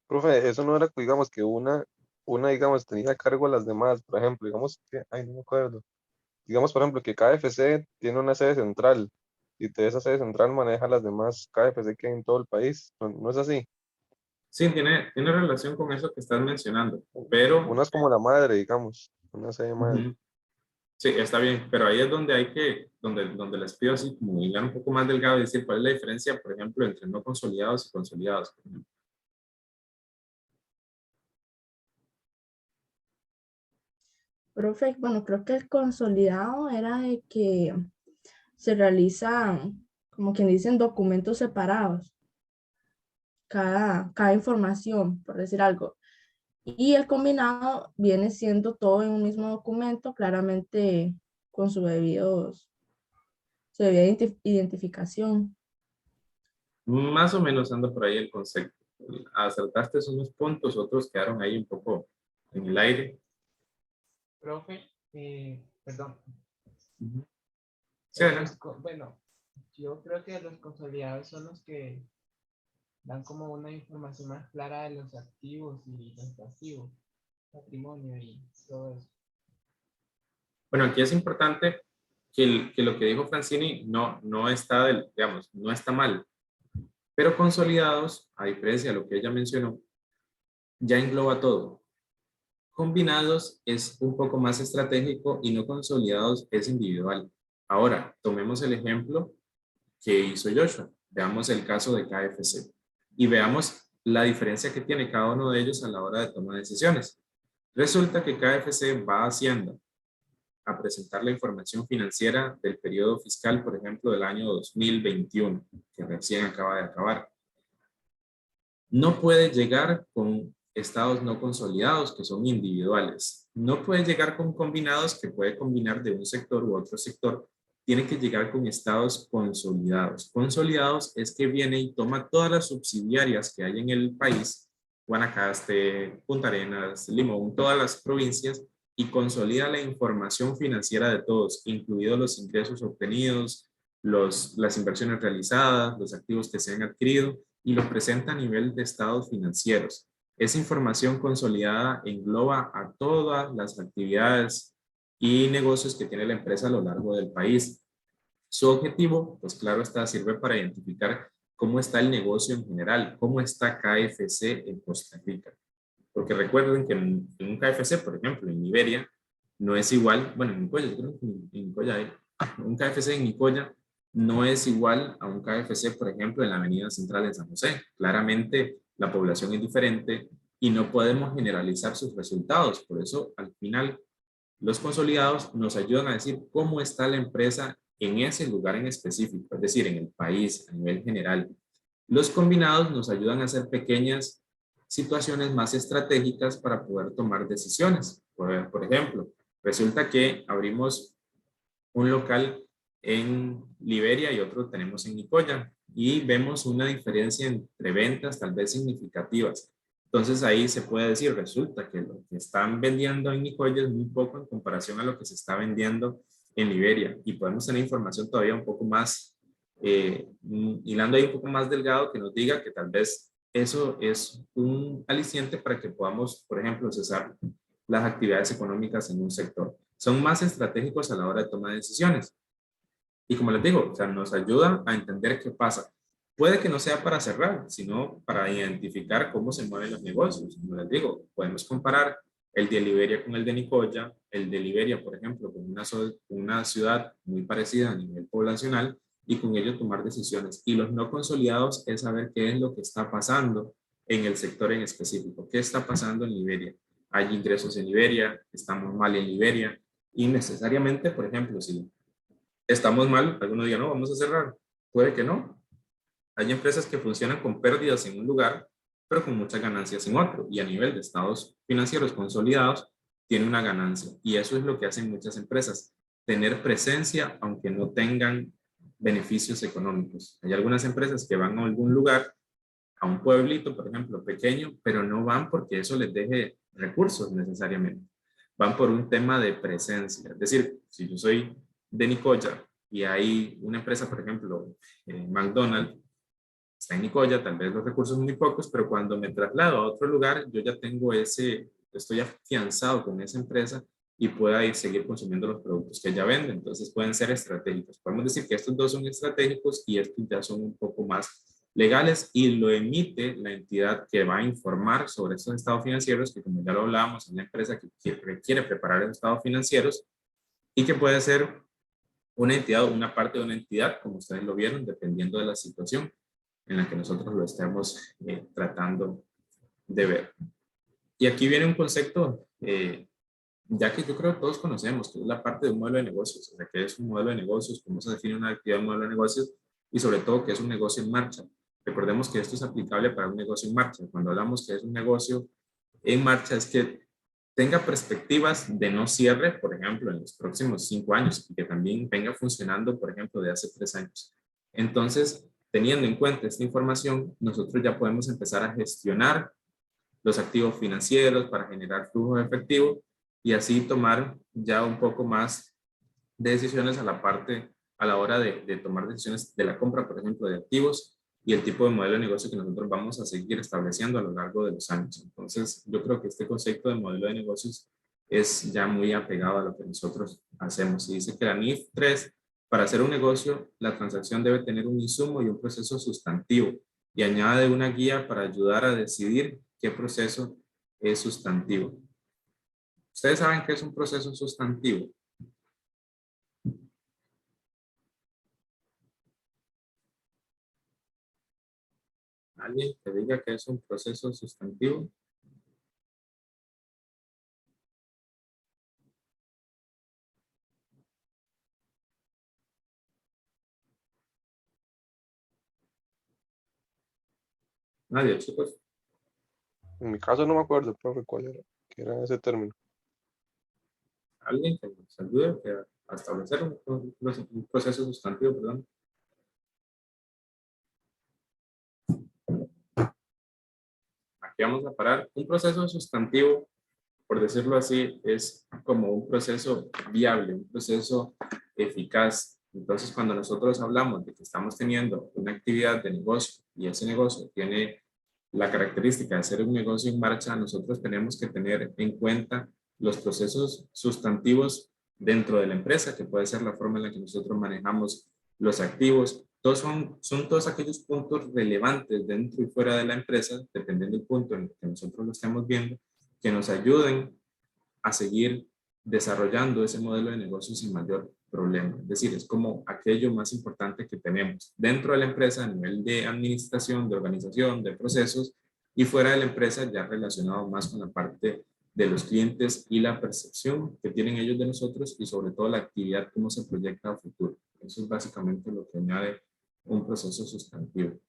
Profe, eso no era, digamos, que una, digamos, tenía a cargo a las demás, por ejemplo, digamos que, ay, no me acuerdo. Digamos, por ejemplo, que KFC tiene una sede central y de esa sede central maneja las demás KFC que hay en todo el país. ¿No, no es así? Sí, tiene relación con eso que estás mencionando, pero Una es como la madre, digamos, una sede madre. ujú, sí, está bien, pero ahí es donde donde les pido así como hilar un poco más delgado y decir cuál es la diferencia, por ejemplo, entre no consolidados y consolidados, por ejemplo. Profe, bueno, creo que el consolidado era de que se realizan, como quien dicen, documentos separados, cada información, por decir algo. Y el combinado viene siendo todo en un mismo documento, claramente con su debida identificación. Más o menos ando por ahí el concepto. Acertaste unos puntos, otros quedaron ahí un poco en el aire. Profe, perdón. Ujú. Sí, adelante. Bueno, yo creo que los consolidados son los que dan como una información más clara de los activos y los pasivos, patrimonio y todo eso. Bueno, aquí es importante que lo que dijo Francini no está, digamos, no está mal, pero consolidados, a diferencia de lo que ella mencionó, ya engloba todo. Combinados es un poco más estratégico y no consolidados es individual. Ahora, tomemos el ejemplo que hizo Joshua. Veamos el caso de KFC y veamos la diferencia que tiene cada uno de ellos a la hora de tomar decisiones. Resulta que KFC va a Hacienda a presentar la información financiera del periodo fiscal, por ejemplo, del año 2021, que recién acaba de acabar. No puede llegar con estados no consolidados, que son individuales. No puede llegar con combinados, que puede combinar de un sector u otro sector. tiene que llegar con estados consolidados. Consolidados es que viene y toma todas las subsidiarias que hay en el país, Guanacaste, Punta Arenas, Limón, todas las provincias, y consolida la información financiera de todos, incluidos los ingresos obtenidos, las inversiones realizadas, los activos que se han adquirido, y lo presenta a nivel de estados financieros. Esa información consolidada engloba a todas las actividades y negocios que tiene la empresa a lo largo del país. Su objetivo, pues claro está, sirve para identificar cómo está el negocio en general, cómo está KFC en Costa Rica. Porque recuerden que en un KFC, por ejemplo, en Iberia, no es igual, bueno, en Nicoya, yo creo que en Nicoya hay, un KFC en Nicoya no es igual a un KFC, por ejemplo, en la Avenida Central en San José. Claramente la población es diferente y no podemos generalizar sus resultados. Por eso, al final, los consolidados nos ayudan a decir cómo está la empresa en ese lugar en específico, es decir, en el país, a nivel general. Los combinados nos ayudan a hacer pequeñas situaciones más estratégicas para poder tomar decisiones. Por ejemplo, resulta que abrimos un local en Liberia y otro tenemos en Nicoya y vemos una diferencia entre ventas tal vez significativas. Entonces ahí se puede decir, resulta que lo que están vendiendo en Nicoya es muy poco en comparación a lo que se está vendiendo en Liberia, y podemos tener información todavía un poco más, hilando ahí un poco más delgado, que nos diga que tal vez eso es un aliciente para que podamos, por ejemplo, cesar las actividades económicas en un sector. Son más estratégicos a la hora de tomar decisiones. Y como les digo, o sea, nos ayuda a entender qué pasa. Puede que no sea para cerrar, sino para identificar cómo se mueven los negocios. Como les digo, podemos comparar el de Liberia con el de Nicoya, el de Liberia, por ejemplo, con una ciudad muy parecida a nivel poblacional, y con ello tomar decisiones. Y los no consolidados es saber qué es lo que está pasando en el sector en específico. ¿Qué está pasando en Liberia? ¿Hay ingresos en Liberia? ¿Estamos mal en Liberia? Y necesariamente, por ejemplo, si estamos mal, algunos digan, no, vamos a cerrar. Puede que no. Hay empresas que funcionan con pérdidas en un lugar, pero con muchas ganancias en otro. Y a nivel de estados financieros consolidados, tiene una ganancia. Y eso es lo que hacen muchas empresas. Tener presencia, aunque no tengan beneficios económicos. Hay algunas empresas que van a algún lugar, a un pueblito, por ejemplo, pequeño, pero no van porque eso les deje recursos necesariamente. Van por un tema de presencia. Es decir, si yo soy de Nicoya y hay una empresa, por ejemplo, McDonald's, está en Nicoya, tal vez los recursos son muy pocos, pero cuando me traslado a otro lugar, yo ya tengo estoy afianzado con esa empresa y pueda ir seguir consumiendo los productos que ella vende. Entonces pueden ser estratégicos. Podemos decir que estos dos son estratégicos y estos ya son un poco más legales, y lo emite la entidad que va a informar sobre estos estados financieros, que como ya lo hablábamos, es una empresa que requiere preparar esos estados financieros y que puede ser una entidad o una parte de una entidad, como ustedes lo vieron, dependiendo de la situación en la que nosotros lo estemos tratando de ver. Y aquí viene un concepto, ya que yo creo que todos conocemos, que es la parte de un modelo de negocios. O sea, qué es un modelo de negocios, cómo se define una actividad de un modelo de negocios, y sobre todo qué es un negocio en marcha. Recordemos que esto es aplicable para un negocio en marcha. Cuando hablamos que es un negocio en marcha, es que tenga perspectivas de no cierre, por ejemplo, en los próximos 5 años, y que también venga funcionando, por ejemplo, de hace 3 años. Entonces, teniendo en cuenta esta información, nosotros ya podemos empezar a gestionar los activos financieros para generar flujo de efectivo y así tomar ya un poco más de decisiones a la hora de tomar decisiones de la compra, por ejemplo, de activos, y el tipo de modelo de negocio que nosotros vamos a seguir estableciendo a lo largo de los años. Entonces, yo creo que este concepto de modelo de negocios es ya muy apegado a lo que nosotros hacemos. Y dice que la NIF 3, para hacer un negocio, la transacción debe tener un insumo y un proceso sustantivo, y añade una guía para ayudar a decidir qué proceso es sustantivo. ¿Ustedes saben qué es un proceso sustantivo? ¿Alguien que diga que es un proceso sustantivo? Nadie, chicos. En mi caso no me acuerdo, profe, cuál era, qué era ese término. ¿Alguien que nos ayude? a establecer un proceso sustantivo, perdón. Aquí vamos a parar. Un proceso sustantivo, por decirlo así, es como un proceso viable, un proceso eficaz. Entonces, cuando nosotros hablamos de que estamos teniendo una actividad de negocio y ese negocio tiene la característica de ser un negocio en marcha, nosotros tenemos que tener en cuenta los procesos sustantivos dentro de la empresa, que puede ser la forma en la que nosotros manejamos los activos. Todos son todos aquellos puntos relevantes dentro y fuera de la empresa, dependiendo del punto en el que nosotros lo estemos viendo, que nos ayuden a seguir desarrollando ese modelo de negocio sin mayor problema. Es decir, es como aquello más importante que tenemos dentro de la empresa a nivel de administración, de organización, de procesos, y fuera de la empresa ya relacionado más con la parte de los clientes y la percepción que tienen ellos de nosotros y sobre todo la actividad, cómo se proyecta a futuro. Eso es básicamente lo que añade un proceso sustantivo.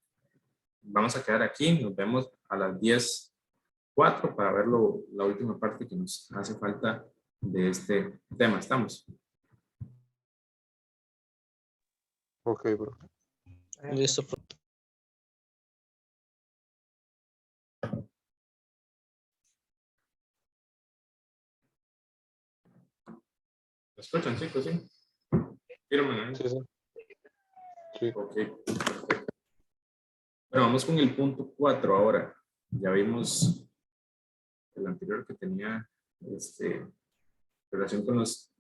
Vamos a quedar aquí, nos vemos a las 10:04 para ver la última parte que nos hace falta de este tema. ¿Estamos? Ok, bro. Listo. ¿Me escuchan, chicos? Sí. Fírmenme, ¿eh? Sí, sí. Sí. Ok, perfecto. Bueno, vamos con el punto 4 ahora. Ya vimos el anterior que tenía relación con los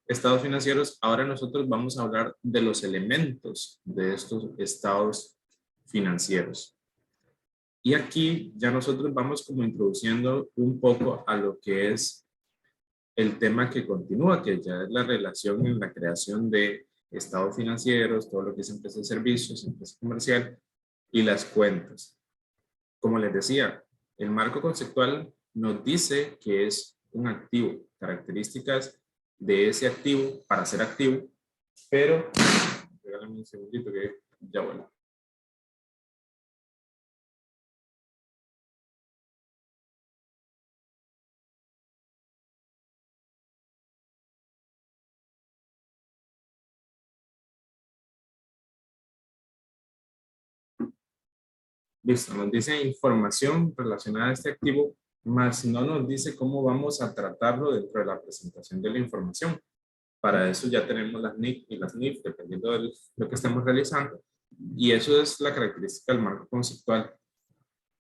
estados financieros. Ahora nosotros vamos a hablar de los elementos de estos estados financieros. Y aquí ya nosotros vamos como introduciendo un poco a lo que es el tema que continúa, que ya es la relación en la creación de estados financieros, todo lo que es empresa de servicios, empresa comercial y las cuentas. Como les decía, el marco conceptual nos dice que es un activo, características de ese activo para ser activo, pero, regálame un segundito que ya vuelvo. Listo, nos dice información relacionada a este activo, más no nos dice cómo vamos a tratarlo dentro de la presentación de la información. Para eso ya tenemos las NIC y las NIF, dependiendo de lo que estemos realizando. Y eso es la característica del marco conceptual.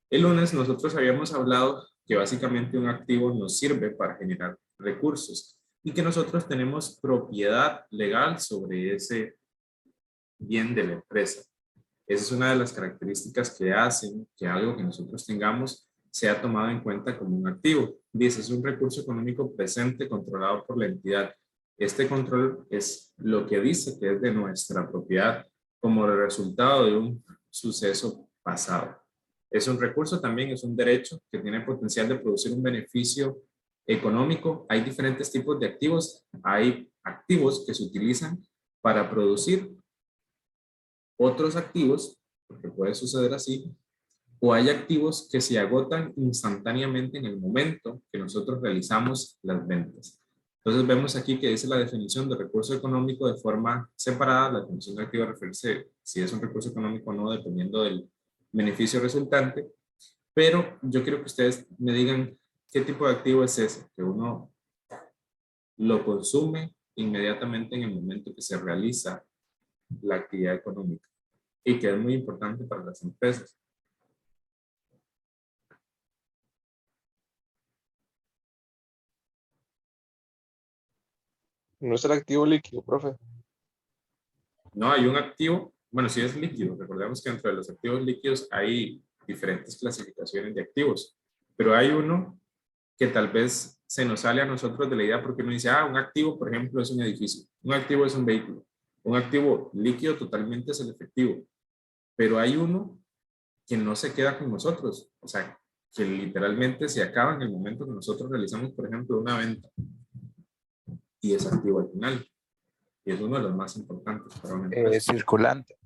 El lunes nosotros habíamos hablado que básicamente un activo nos sirve para generar recursos y que nosotros tenemos propiedad legal sobre ese bien de la empresa. Esa es una de las características que hacen que algo que nosotros tengamos sea tomado en cuenta como un activo. Dice, es un recurso económico presente controlado por la entidad. Este control es lo que dice que es de nuestra propiedad como resultado de un suceso pasado. Es un recurso también, es un derecho que tiene potencial de producir un beneficio económico. Hay diferentes tipos de activos. Hay activos que se utilizan para producir otros activos, porque puede suceder así, o hay activos que se agotan instantáneamente en el momento que nosotros realizamos las ventas. Entonces vemos aquí que dice la definición de recurso económico de forma separada. La definición de activo refiere si es un recurso económico o no, dependiendo del beneficio resultante. Pero yo quiero que ustedes me digan qué tipo de activo es ese, que uno lo consume inmediatamente en el momento que se realiza la actividad económica y que es muy importante para las empresas. No es el activo líquido, profe. No, hay un activo, bueno, sí es líquido. Recordemos que dentro de los activos líquidos hay diferentes clasificaciones de activos, pero hay uno que tal vez se nos sale a nosotros de la idea porque uno dice, un activo, por ejemplo, es un edificio, un activo es un vehículo, un activo líquido totalmente es el efectivo, pero hay uno que no se queda con nosotros, o sea, que literalmente se acaba en el momento que nosotros realizamos, por ejemplo, una venta y es activo al final. Y es uno de los más importantes para una empresa. Circulante.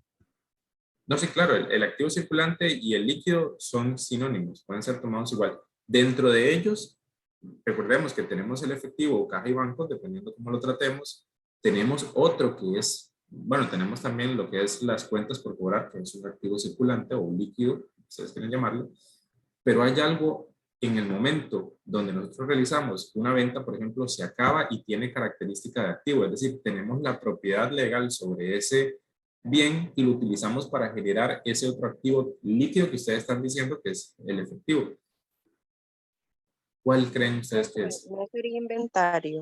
No, sí, claro, el activo circulante y el líquido son sinónimos, pueden ser tomados igual. Dentro de ellos, recordemos que tenemos el efectivo o caja y banco, dependiendo cómo lo tratemos. tenemos otro que es, bueno, tenemos también lo que es las cuentas por cobrar, que es un activo circulante o un líquido, ustedes quieren llamarlo, pero hay algo en el momento donde nosotros realizamos una venta, por ejemplo, se acaba y tiene característica de activo, es decir, tenemos la propiedad legal sobre ese bien y lo utilizamos para generar ese otro activo líquido que ustedes están diciendo que es el efectivo. ¿Cuál creen ustedes que es? No sería inventario.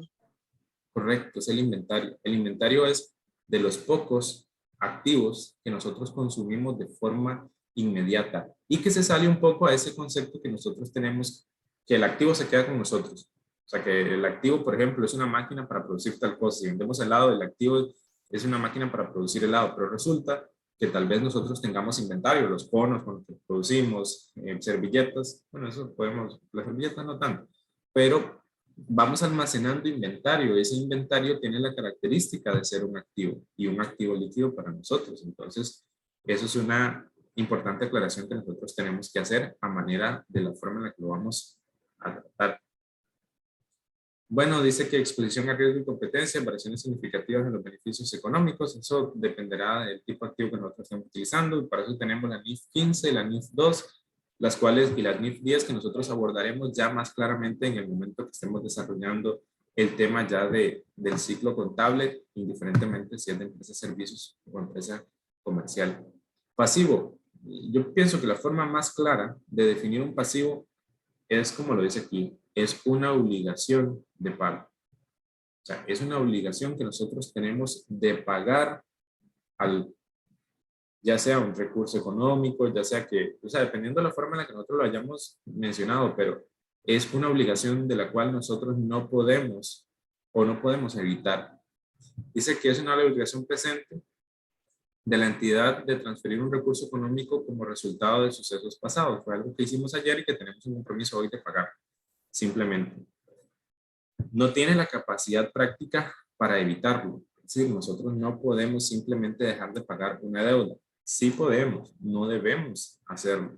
Correcto, es el inventario. El inventario es de los pocos activos que nosotros consumimos de forma inmediata y que se sale un poco a ese concepto que nosotros tenemos, que el activo se queda con nosotros. O sea, que el activo, por ejemplo, es una máquina para producir tal cosa. Si vendemos helado, el activo es una máquina para producir helado, pero resulta que tal vez nosotros tengamos inventario, los conos con los que producimos, servilletas, bueno, eso podemos, las servilletas no tanto, pero vamos almacenando inventario. Ese inventario tiene la característica de ser un activo y un activo líquido para nosotros. Entonces, eso es una importante aclaración que nosotros tenemos que hacer a manera de la forma en la que lo vamos a tratar. Bueno, dice que exposición a riesgo y competencia, variaciones significativas en los beneficios económicos. Eso dependerá del tipo de activo que nosotros estemos utilizando. Y para eso tenemos la NIF 15 y la NIF 2, las cuales, y la NIF 10, que nosotros abordaremos ya más claramente en el momento que estemos desarrollando el tema ya del ciclo contable, indiferentemente si es de empresa de servicios o empresa comercial. Pasivo. Yo pienso que la forma más clara de definir un pasivo es como lo dice aquí, es una obligación de pago. O sea, es una obligación que nosotros tenemos de pagar al, ya sea un recurso económico, ya sea que, o sea, dependiendo de la forma en la que nosotros lo hayamos mencionado, pero es una obligación de la cual nosotros no podemos o no podemos evitar. Dice que es una obligación presente de la entidad de transferir un recurso económico como resultado de sucesos pasados. Fue algo que hicimos ayer y que tenemos un compromiso hoy de pagar. Simplemente. No tiene la capacidad práctica para evitarlo. Es decir, nosotros no podemos simplemente dejar de pagar una deuda. Sí podemos, no debemos hacerlo.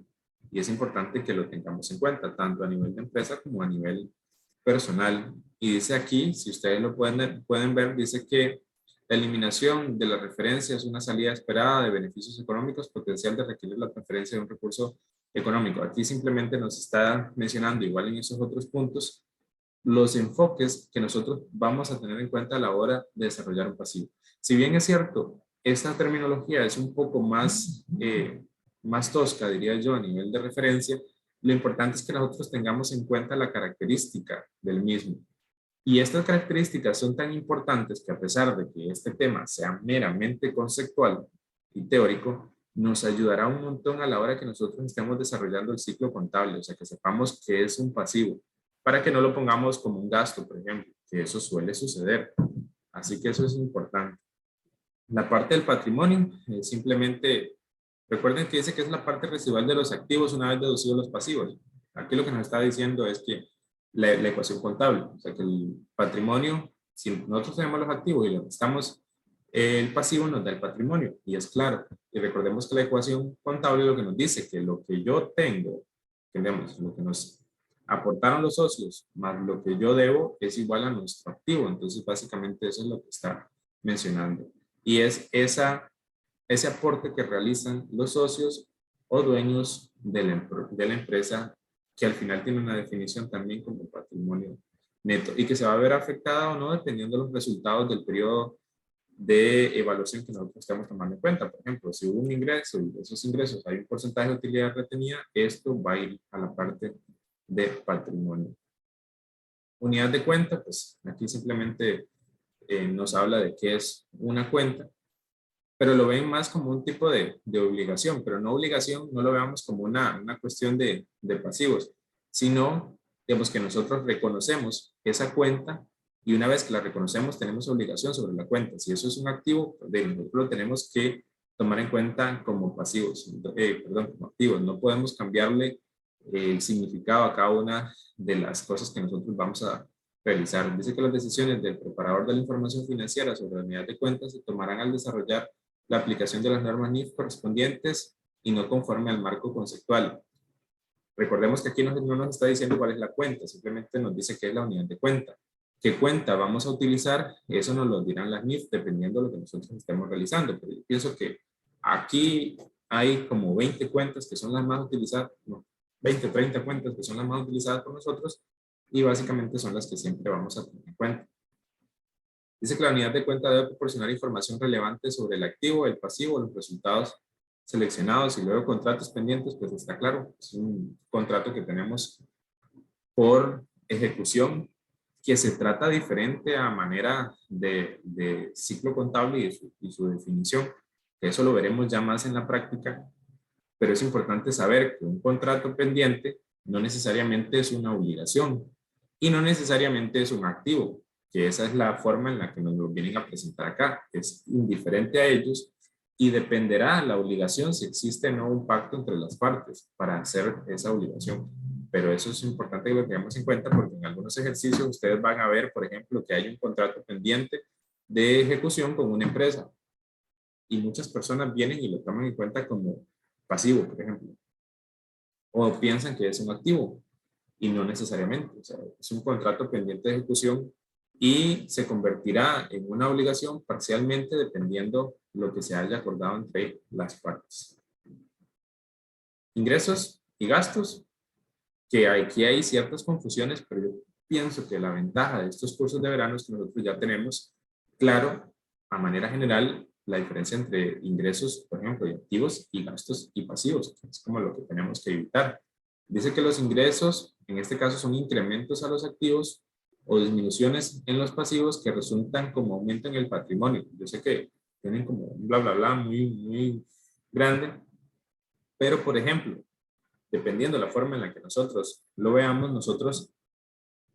Y es importante que lo tengamos en cuenta, tanto a nivel de empresa como a nivel personal. Y dice aquí, si ustedes lo pueden ver, dice que la eliminación de la referencia es una salida esperada de beneficios económicos potencial de requerir la transferencia de un recurso económico. Aquí simplemente nos está mencionando, igual en esos otros puntos, los enfoques que nosotros vamos a tener en cuenta a la hora de desarrollar un pasivo. Si bien es cierto, esta terminología es un poco más, más tosca, diría yo, a nivel de referencia, lo importante es que nosotros tengamos en cuenta la característica del mismo. Y estas características son tan importantes que a pesar de que este tema sea meramente conceptual y teórico, nos ayudará un montón a la hora que nosotros estemos desarrollando el ciclo contable, o sea, que sepamos qué es un pasivo, para que no lo pongamos como un gasto, por ejemplo, que eso suele suceder. Así que eso es importante. La parte del patrimonio, simplemente, recuerden que dice que es la parte residual de los activos una vez deducidos los pasivos. Aquí lo que nos está diciendo es que la ecuación contable, o sea que el patrimonio, si nosotros tenemos los activos y le restamos el pasivo, nos da el patrimonio, y es claro. Y recordemos que la ecuación contable lo que nos dice que lo que yo tengo, entendemos, lo que nos aportaron los socios más lo que yo debo es igual a nuestro activo. Entonces básicamente eso es lo que está mencionando, y es ese aporte que realizan los socios o dueños de la empresa, que al final tiene una definición también como patrimonio neto y que se va a ver afectada o no dependiendo de los resultados del periodo de evaluación que nosotros estamos tomando en cuenta. Por ejemplo, si hubo un ingreso y de esos ingresos hay un porcentaje de utilidad retenida, esto va a ir a la parte de patrimonio. Unidad de cuenta, pues aquí simplemente nos habla de qué es una cuenta, pero lo ven más como un tipo de obligación, pero no obligación, no lo veamos como una cuestión de pasivos, sino digamos que nosotros reconocemos esa cuenta y una vez que la reconocemos tenemos obligación sobre la cuenta. Si eso es un activo, nosotros lo tenemos que tomar en cuenta como pasivos, como activos. No podemos cambiarle el significado a cada una de las cosas que nosotros vamos a realizar. Dice que las decisiones del preparador de la información financiera sobre la unidad de cuentas se tomarán al desarrollar la aplicación de las normas NIF correspondientes y no conforme al marco conceptual. Recordemos que aquí no nos está diciendo cuál es la cuenta, simplemente nos dice que es la unidad de cuenta. ¿Qué cuenta vamos a utilizar? Eso nos lo dirán las NIF dependiendo de lo que nosotros estemos realizando. Pero yo pienso que aquí hay como 20 cuentas que son las más utilizadas, no, 20 o 30 cuentas que son las más utilizadas por nosotros y básicamente son las que siempre vamos a tener en cuenta. Dice que la unidad de cuenta debe proporcionar información relevante sobre el activo, el pasivo, los resultados seleccionados y luego contratos pendientes, pues está claro, es un contrato que tenemos por ejecución que se trata diferente a manera de ciclo contable y su definición. Eso lo veremos ya más en la práctica, pero es importante saber que un contrato pendiente no necesariamente es una obligación y no necesariamente es un activo, que esa es la forma en la que nos lo vienen a presentar acá. Es indiferente a ellos y dependerá la obligación si existe o no un pacto entre las partes para hacer esa obligación. Pero eso es importante que lo tengamos en cuenta porque en algunos ejercicios ustedes van a ver, por ejemplo, que hay un contrato pendiente de ejecución con una empresa y muchas personas vienen y lo toman en cuenta como pasivo, por ejemplo, o piensan que es un activo y no necesariamente. O sea, es un contrato pendiente de ejecución y se convertirá en una obligación parcialmente dependiendo lo que se haya acordado entre las partes. Ingresos y gastos, que aquí hay ciertas confusiones, pero yo pienso que la ventaja de estos cursos de verano es que nosotros ya tenemos claro, a manera general, la diferencia entre ingresos, por ejemplo, y activos y gastos y pasivos. Es como lo que tenemos que evitar. Dice que los ingresos, en este caso, son incrementos a los activos o disminuciones en los pasivos que resultan como aumento en el patrimonio. Yo sé que tienen como un bla, bla, bla muy grande, pero, por ejemplo, dependiendo de la forma en la que nosotros lo veamos, nosotros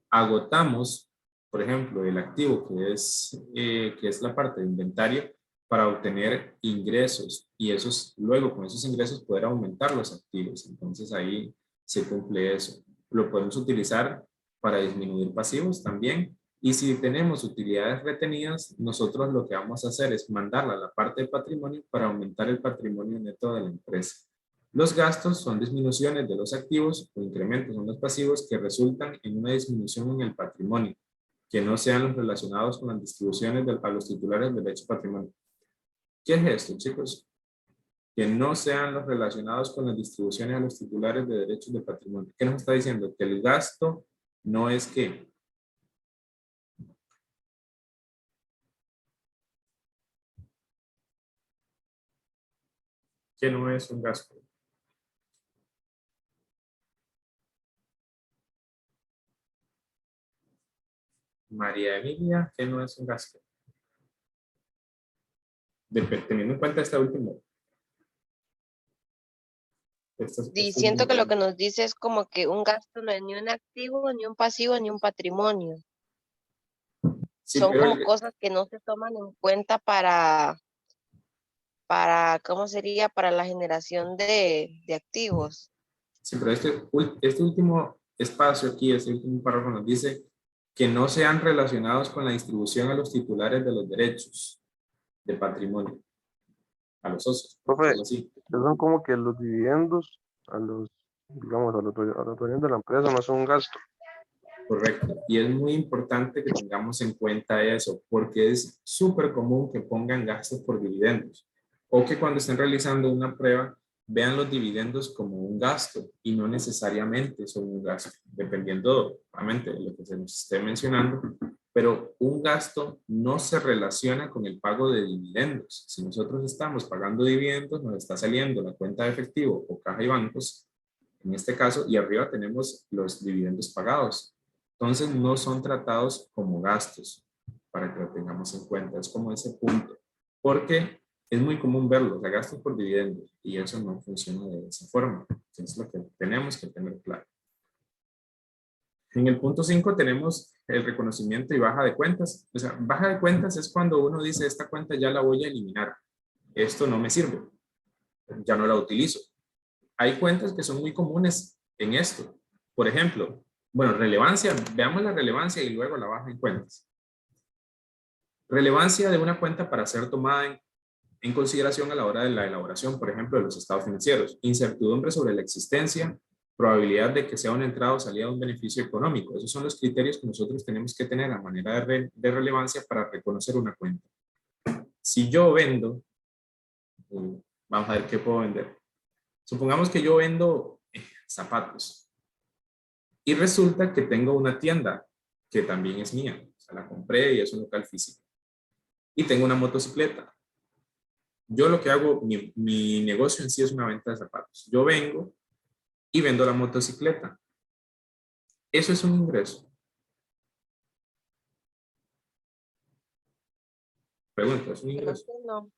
agotamos, por ejemplo, el activo que es la parte de inventario para obtener ingresos y esos, luego con esos ingresos poder aumentar los activos. Entonces ahí se cumple eso. Lo podemos utilizar para disminuir pasivos también. Y si tenemos utilidades retenidas, nosotros lo que vamos a hacer es mandarla a la parte de patrimonio para aumentar el patrimonio neto de la empresa. Los gastos son disminuciones de los activos o incrementos en los pasivos que resultan en una disminución en el patrimonio, que no sean los relacionados con las distribuciones a los titulares del derecho patrimonio. ¿Qué es esto, chicos? Que no sean los relacionados con las distribuciones a los titulares de derechos de patrimonio. ¿Qué nos está diciendo? Que el gasto no es que no es un gasto. María Emilia, que no es un gasto. Teniendo en cuenta este último. Siento que lo que nos dice es como que un gasto no es ni un activo, ni un pasivo, ni un patrimonio. Sí, son como cosas que no se toman en cuenta para, ¿cómo sería? Para la generación de activos. Sí, pero este último espacio aquí, este último párrafo nos dice que no sean relacionados con la distribución a los titulares de los derechos de patrimonio, a los socios. Profe, así. son como que los dividendos a los, digamos, a los dueños de la empresa no son un gasto. Correcto. Y es muy importante que tengamos en cuenta eso, porque es súper común que pongan gastos por dividendos o que cuando estén realizando una prueba vean los dividendos como un gasto y no necesariamente son un gasto, dependiendo obviamente de lo que se nos esté mencionando, pero un gasto no se relaciona con el pago de dividendos. Si nosotros estamos pagando dividendos, nos está saliendo la cuenta de efectivo o caja y bancos, en este caso, y arriba tenemos los dividendos pagados. Entonces no son tratados como gastos, para que lo tengamos en cuenta. Es como ese punto, porque es muy común verlos, o sea, gastos por dividendos, y eso no funciona de esa forma. Eso es lo que tenemos que tener claro. En el punto 5 tenemos el reconocimiento y baja de cuentas. O sea, baja de cuentas es cuando uno dice, esta cuenta ya la voy a eliminar. Esto no me sirve. Ya no la utilizo. Hay cuentas que son muy comunes en esto. Por ejemplo, bueno, relevancia. Veamos la relevancia y luego la baja en cuentas. Relevancia de una cuenta para ser tomada en consideración a la hora de la elaboración, por ejemplo, de los estados financieros. Incertidumbre sobre la existencia, probabilidad de que sea una entrada o salida de un beneficio económico. Esos son los criterios que nosotros tenemos que tener a manera de relevancia para reconocer una cuenta. Si yo vendo, vamos a ver qué puedo vender. Supongamos que yo vendo zapatos y resulta que tengo una tienda que también es mía. O sea, la compré y es un local físico. Y tengo una motocicleta. Yo lo que hago, mi negocio en sí es una venta de zapatos. Yo vengo y vendo la motocicleta. Eso es un ingreso. Pregunta, ¿es un Creo ingreso? que no.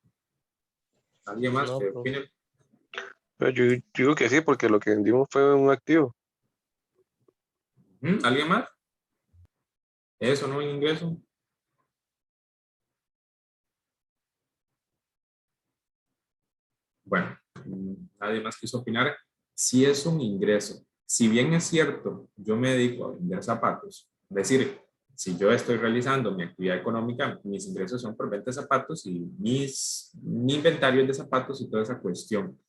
¿Alguien más No, que profe. opine? Pero yo digo que sí, porque lo que vendimos fue un activo. ¿Alguien más? ¿Eso no es un ingreso? Bueno, nadie más quiso opinar. Si es un ingreso, si bien es cierto, yo me dedico a vender zapatos, es decir, si yo estoy realizando mi actividad económica, mis ingresos son por venta de zapatos y mi inventario es de zapatos y toda esa cuestión.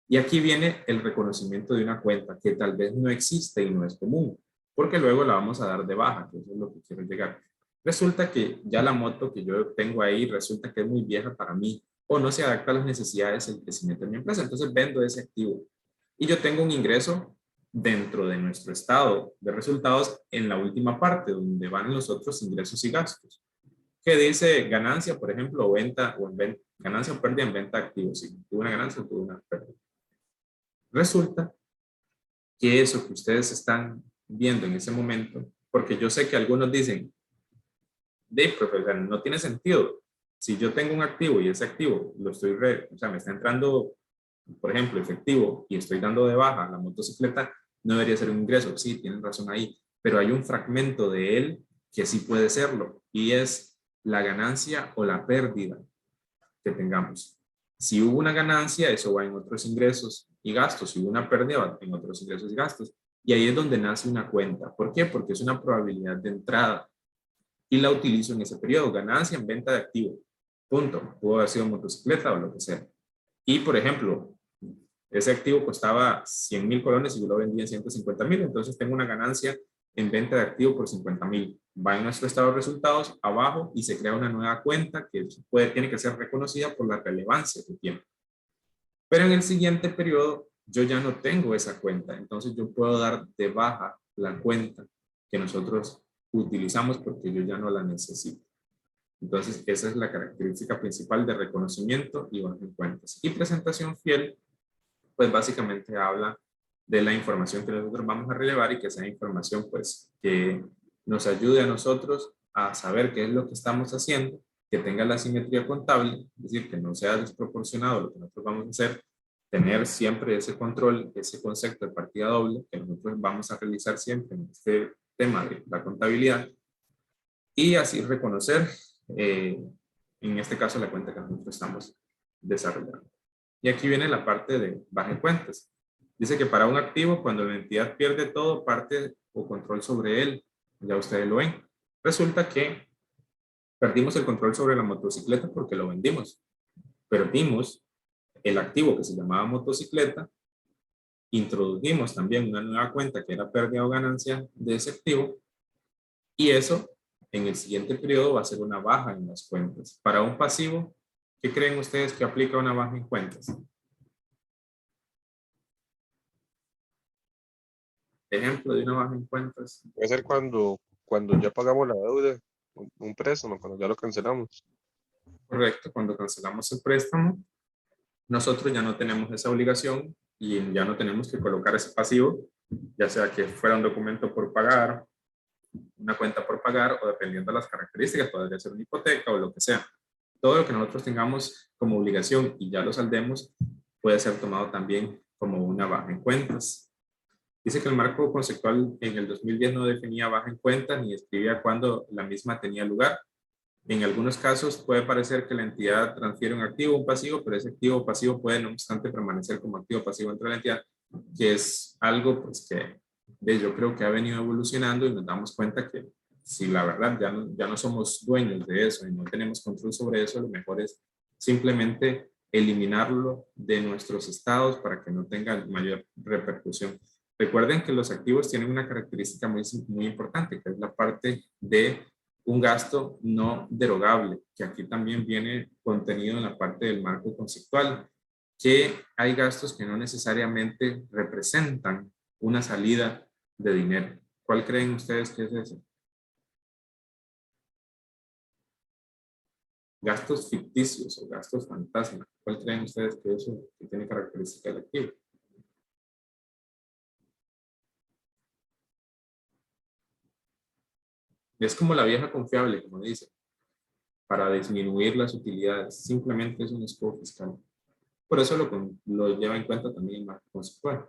Y aquí viene el reconocimiento de una cuenta que tal vez no existe y no es común, porque luego la vamos a dar de baja, que eso es lo que quiero llegar. Resulta que ya la moto que yo tengo ahí resulta que es muy vieja para mí o no se adapta a las necesidades del crecimiento de mi empresa. Entonces vendo ese activo y yo tengo un ingreso dentro de nuestro estado de resultados en la última parte donde van los otros ingresos y gastos. Que dice ganancia, por ejemplo, o venta, ganancia o pérdida en venta de activos. Si tuve una ganancia o tuve una pérdida. Resulta que eso que ustedes están viendo en ese momento, porque yo sé que algunos dicen, profesor, no tiene sentido. Si yo tengo un activo y ese activo lo estoy, o sea, me está entrando, por ejemplo, efectivo y estoy dando de baja la motocicleta, no debería ser un ingreso. Sí, tienen razón ahí, pero hay un fragmento de él que sí puede serlo y es la ganancia o la pérdida que tengamos. Si hubo una ganancia, eso va en otros ingresos y gastos. Si hubo una pérdida, va en otros ingresos y gastos. Y ahí es donde nace una cuenta. ¿Por qué? Porque es una probabilidad de entrada y la utilizo en ese periodo. Ganancia en venta de activo. Punto. Pudo haber sido motocicleta o lo que sea. Y, por ejemplo, ese activo costaba 100,000 colones y yo lo vendí en 150,000. Entonces tengo una ganancia en venta de activo por 50,000. Va en nuestro estado de resultados abajo y se crea una nueva cuenta que tiene que ser reconocida por la relevancia que tiene. Pero en el siguiente periodo yo ya no tengo esa cuenta. Entonces yo puedo dar de baja la cuenta que nosotros utilizamos porque yo ya no la necesito. Entonces esa es la característica principal de reconocimiento y baja en cuentas. Y presentación fiel, pues básicamente habla de la información que nosotros vamos a relevar y que sea información pues que nos ayude a nosotros a saber qué es lo que estamos haciendo, que tenga la simetría contable, es decir, que no sea desproporcionado lo que nosotros vamos a hacer, tener siempre ese control, ese concepto de partida doble que nosotros vamos a realizar siempre en este tema de la contabilidad y así reconocer, en este caso, la cuenta que nosotros estamos desarrollando. Y aquí viene la parte de baja en cuentas. Dice que para un activo, cuando la entidad pierde todo, parte o control sobre él, ya ustedes lo ven. Resulta que perdimos el control sobre la motocicleta porque lo vendimos. Perdimos el activo que se llamaba motocicleta. Introdujimos también una nueva cuenta que era pérdida o ganancia de ese activo. Y eso, en el siguiente periodo, va a ser una baja en las cuentas. Para un pasivo, ¿qué creen ustedes que aplica una baja en cuentas? Ejemplo de una baja en cuentas. Puede ser cuando ya pagamos la deuda, un préstamo, cuando ya lo cancelamos. Correcto, cuando cancelamos el préstamo, nosotros ya no tenemos esa obligación y ya no tenemos que colocar ese pasivo, ya sea que fuera un documento por pagar, una cuenta por pagar o dependiendo de las características, podría ser una hipoteca o lo que sea. Todo lo que nosotros tengamos como obligación y ya lo saldemos puede ser tomado también como una baja en cuentas. Dice que el marco conceptual en el 2010 no definía baja en cuentas ni escribía cuándo la misma tenía lugar. En algunos casos puede parecer que la entidad transfiere un activo o un pasivo, pero ese activo o pasivo puede no obstante permanecer como activo o pasivo dentro de la entidad, que es algo pues, que yo creo que ha venido evolucionando y nos damos cuenta que si la verdad ya no somos dueños de eso y no tenemos control sobre eso, lo mejor es simplemente eliminarlo de nuestros estados para que no tenga mayor repercusión. Recuerden que los activos tienen una característica muy importante, que es la parte de un gasto no derogable, que aquí también viene contenido en la parte del marco conceptual, que hay gastos que no necesariamente representan una salida de dinero. ¿Cuál creen ustedes que es ese? Gastos ficticios o gastos fantasma. ¿Cuál creen ustedes que eso que tiene característica del activo? Es como la vieja confiable, como dice, para disminuir las utilidades. Simplemente es un escudo fiscal. Por eso lo lleva en cuenta también el marco conceptual.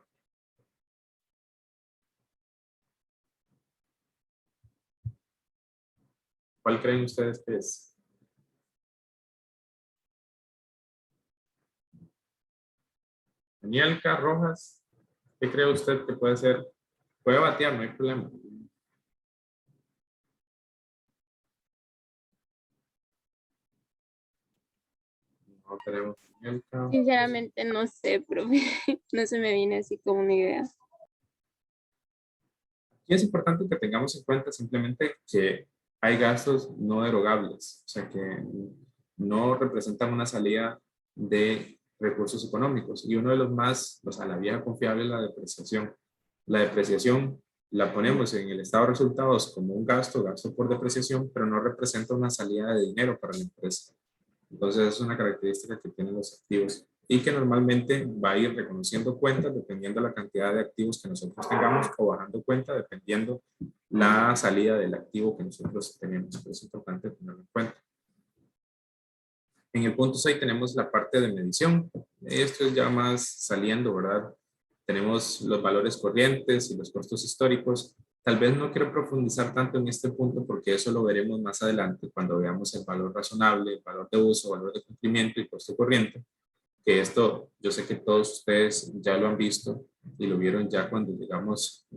¿Cuál creen ustedes que es? Danielka, Rojas, ¿qué cree usted que puede ser? Puede batear, no hay problema. No tenemos Danielka. Sinceramente no sé, profe. No se me viene así como una idea. Y es importante que tengamos en cuenta simplemente que hay gastos no derogables, o sea que no representan una salida de recursos económicos. Y uno de los más, o sea, la vieja confiable es la depreciación. La depreciación la ponemos en el estado de resultados como un gasto por depreciación, pero no representa una salida de dinero para la empresa. Entonces es una característica que tienen los activos y que normalmente va a ir reconociendo cuentas dependiendo de la cantidad de activos que nosotros tengamos o bajando cuenta dependiendo la salida del activo que nosotros tenemos. Pero es importante tenerlo en cuenta. En el punto 6 tenemos la parte de medición. Esto es ya más saliendo, ¿verdad? Tenemos los valores corrientes y los costos históricos. Tal vez no quiero profundizar tanto en este punto porque eso lo veremos más adelante cuando veamos el valor razonable, el valor de uso, valor de cumplimiento y costo corriente. Que esto yo sé que todos ustedes ya lo han visto y lo vieron ya cuando llegamos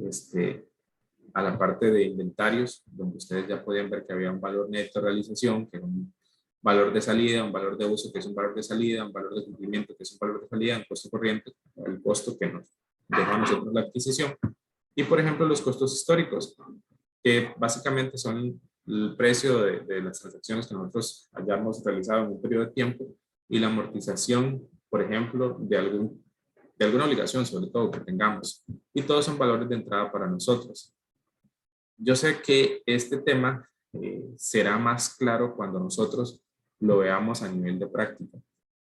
a la parte de inventarios, donde ustedes ya podían ver que había un valor neto de realización, que era un valor de salida, un valor de uso que es un valor de salida, un valor de cumplimiento que es un valor de salida, un costo corriente, el costo que nos deja a nosotros la adquisición. Y por ejemplo los costos históricos, que básicamente son el precio de las transacciones que nosotros hayamos realizado en un periodo de tiempo y la amortización, por ejemplo, de alguna obligación, sobre todo que tengamos. Y todos son valores de entrada para nosotros. Yo sé que este tema será más claro cuando nosotros lo veamos a nivel de práctica.